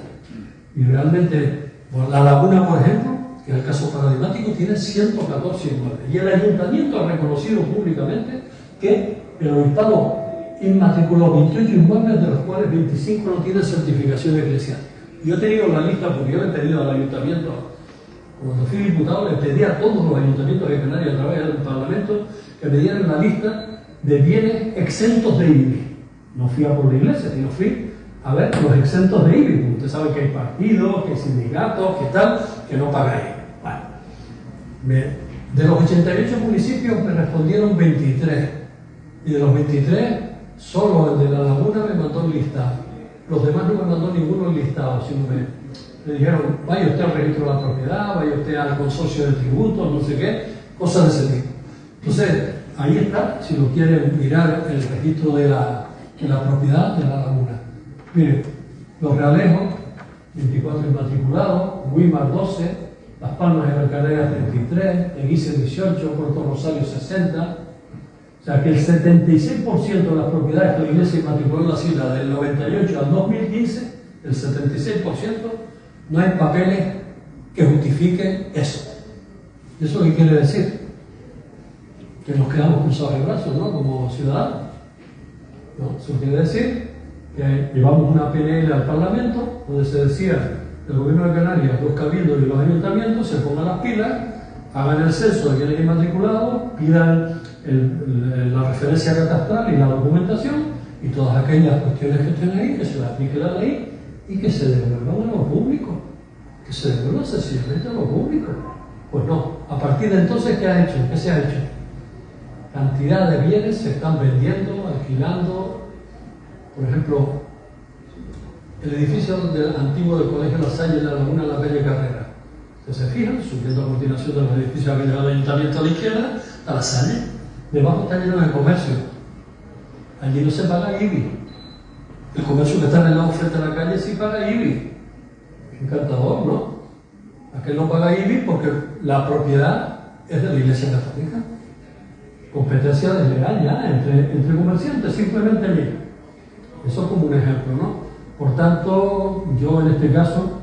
S1: Y realmente, La Laguna, por ejemplo, que es el caso paradigmático, tiene 114 inmuebles. Y el ayuntamiento ha reconocido públicamente que el obispado inmatriculó 28 inmuebles, de los cuales 25 no tienen certificación eclesial. Yo he tenido la lista, porque yo le he pedido al ayuntamiento, cuando fui diputado, le pedí a todos los ayuntamientos de Canarias a través del Parlamento que me dieran la lista de bienes exentos de IBI. No fui a por la iglesia, sino fui a ver los exentos de IBI. Usted sabe que hay partidos, que hay sindicatos, que tal, que no pagan IBI. Bueno, de los 88 municipios me respondieron 23. Y de los 23, solo el de La Laguna me mandó el listado. Los demás no me mandó ninguno el listado, sino me dijeron, vaya usted al registro de la propiedad, vaya usted al consorcio de tributos, no sé qué, cosas de ese tipo. Entonces, ahí está, si lo quieren mirar, el registro de la propiedad de La Laguna. Miren, Los Realejos, 24 inmatriculados, Guimar 12, Las Palmas de Gran Canaria 33, Eguise 18, Puerto Rosario 60. O sea que el 76% de las propiedades que la iglesia inmatriculó en las islas del 98 al 2015, el 76%, no hay papeles que justifiquen eso. ¿Y eso qué quiere decir? Que nos quedamos cruzados de brazos, ¿no? Como ciudadanos. ¿No? Eso quiere decir que llevamos una PNL al Parlamento donde se decía el gobierno de Canarias, los cabildos y los ayuntamientos se pongan las pilas, hagan el censo de bienes inmatriculados, pidan la referencia catastral y la documentación y todas aquellas cuestiones que estén ahí, que se le aplique la ley y que se devuelvan a lo público, que se devuelvan sencillamente a lo público. Pues no, a partir de entonces, ¿qué ha hecho? ¿Qué se ha hecho? Cantidad de bienes se están vendiendo, alquilando. Por ejemplo, el edificio antiguo del Colegio La Salle de La Laguna en la calle Carrera. Ustedes se fijan, subiendo a continuación de los edificios que llevan al ayuntamiento a la izquierda, a La Salle. Debajo está lleno de comercio. Allí no se paga IBI. El comercio que está en el lado frente a la calle sí paga IBI. Encantador, ¿no? Aquel no paga IBI porque la propiedad es de la Iglesia Católica. Competencia desleal ya entre comerciantes, simplemente mira. Eso es como un ejemplo, ¿no? Por tanto, yo en este caso,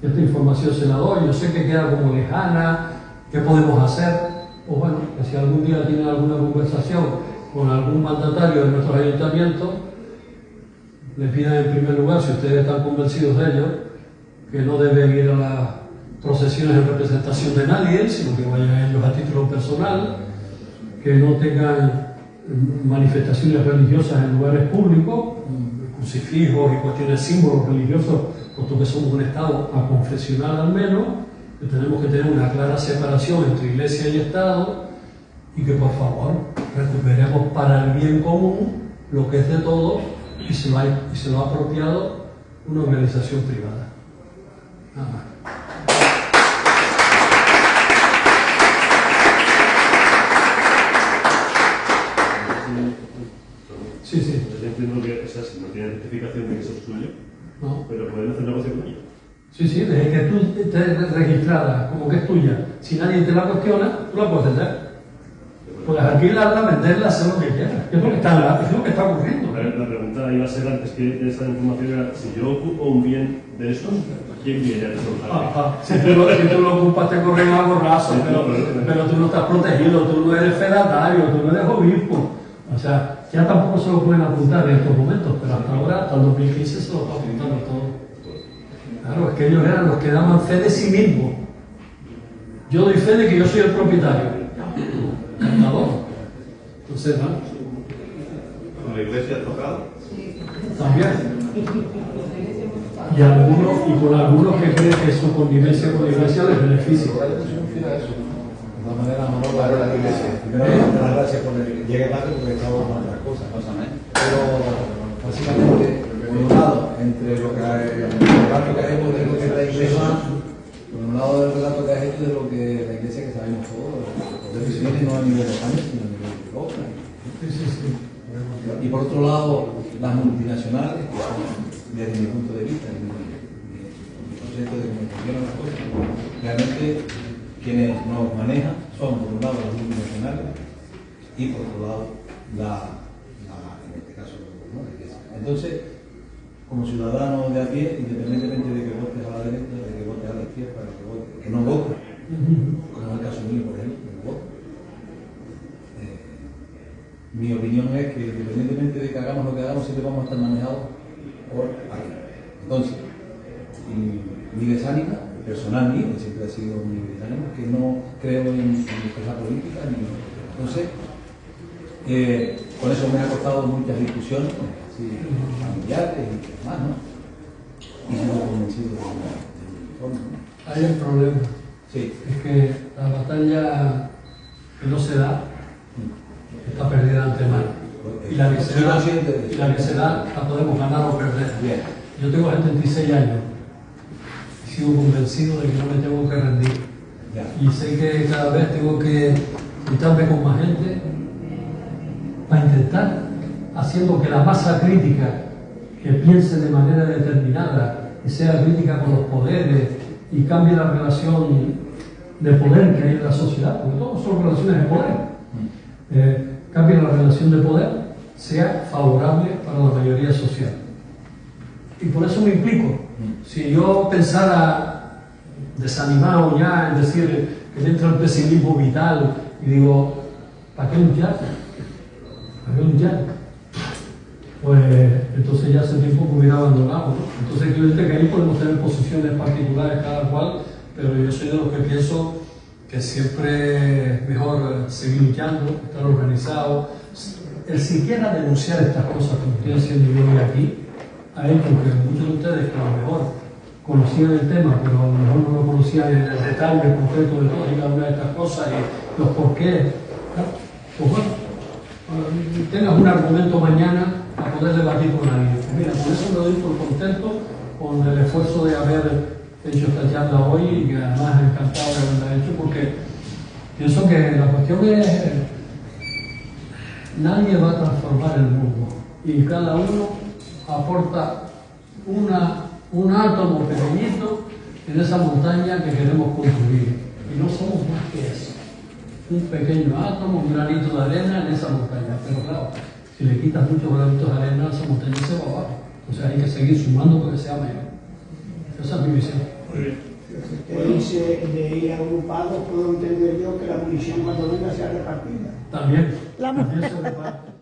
S1: esta información se la doy, yo sé que queda como lejana, ¿qué podemos hacer? O bueno, que si algún día tienen alguna conversación con algún mandatario de nuestros ayuntamientos, le pidan en primer lugar, si ustedes están convencidos de ello, que no deben ir a las procesiones en representación de nadie, sino que vayan ellos a título personal, que no tengan manifestaciones religiosas en lugares públicos, crucifijos y cuestiones, símbolos religiosos, puesto que somos un Estado aconfesional al menos, que tenemos que tener una clara separación entre Iglesia y Estado, y que por favor recuperemos para el bien común lo que es de todos y se lo ha apropiado una organización privada. Nada más. Sí, sí.
S6: Yo entiendo que si no tiene certificación de que eso es suyo,
S1: No.
S6: pero pueden hacer negocio con ello.
S1: Sí, sí, desde que tú estés registrada como que es tuya, si nadie te la cuestiona, tú la puedes vender. Puedes alquilarla, venderla, hacer lo que quieras. Es lo que está ocurriendo.
S6: La pregunta iba a ser antes que de esa información era, si yo ocupo un bien de estos, ¿quién viene a resolverlo?
S1: Si tú lo ocupas te corren a borrazo, pero tú no estás protegido, tú no eres fedatario, tú no eres obispo. O sea, ya tampoco se lo pueden apuntar en estos momentos, pero hasta ahora, hasta el 2015 se lo está apuntando todo. Claro, es que ellos eran los que daban fe de sí mismos. Yo doy fe de que yo soy el propietario. Cantador. Entonces, ¿no?
S6: ¿Con la iglesia ha tocado?
S1: También. Y con algunos que creen que su convivencia con la iglesia les beneficia.
S7: De todas maneras, no lo hago la iglesia. Primero, dar las gracias por el llegue tarde porque estamos con otras cosas. Pero, básicamente, por un lado, entre lo que el relato que has hecho de lo que es la iglesia, por un lado, el relato que has hecho de lo que la iglesia que sabemos todos, los decisiones no a nivel de España, sino a nivel de Europa. Y por otro lado, las multinacionales, que son, desde mi punto de vista, mi concepto de cómo funcionan las cosas, realmente quienes nos manejan son, por un lado, las multinacionales y, por otro lado, en este caso, ¿no? La iglesia. Entonces, como ciudadano de a pie, independientemente de que votes a la derecha, de que votes a la izquierda, que no vote, como en el caso mío, por ejemplo, que no vote, mi opinión es que independientemente de que hagamos lo que hagamos, siempre vamos a estar manejados por alguien. Entonces, mi desánimo personal mío, que siempre ha sido mi desánimo, que no creo en la política, entonces, con eso me ha costado muchas discusiones, así, familiares y demás, ¿no? Y sigo convencido de mi forma, ¿no?
S1: Hay un problema.
S7: Sí.
S1: Es que la batalla que no se da está perdida de antemano. Y la que se da la podemos ganar o perder.
S7: Bien.
S1: Yo tengo 76 años y sigo convencido de que no me tengo que rendir.
S7: Ya.
S1: Y sé que cada vez tengo que juntarme con más gente para intentar haciendo que la masa crítica que piense de manera determinada, que sea crítica con los poderes y cambie la relación de poder que hay en la sociedad, porque todos son relaciones de poder, cambie la relación de poder, sea favorable para la mayoría social. Y por eso me implico. Si yo pensara desanimado ya en decir que me entra el pesimismo vital y digo, ¿para qué luchar? ¿Para qué luchar? Pues entonces ya hace tiempo que hubiera abandonado, ¿no? Entonces creo que ahí podemos tener posiciones particulares cada cual, pero yo soy de los que pienso que siempre es mejor seguir luchando, estar organizado. El siquiera denunciar estas cosas como estoy haciendo yo hoy aquí, ha hecho que muchos de ustedes que a lo mejor conocían el tema, pero a lo mejor no lo conocían en el detalle concreto de todas y cada una de estas cosas y los porqués, ¿no? Pues bueno, tengas un argumento mañana a poder debatir con alguien. Pues mira, por eso me doy por contento con el esfuerzo de haber hecho esta charla hoy y que además encantado de haberla hecho, porque pienso que la cuestión es nadie va a transformar el mundo y cada uno aporta un átomo pequeñito en esa montaña que queremos construir y no somos más que eso, un pequeño átomo, un granito de arena en esa montaña, pero claro, si le quitas muchos granitos de arena a esa montaña se va abajo, o sea hay que seguir sumando para que sea mayor. Esa es mi visión.
S5: Usted dice de ir agrupados, puedo entender yo que la munición cuando venga sea repartida.
S1: También se reparte.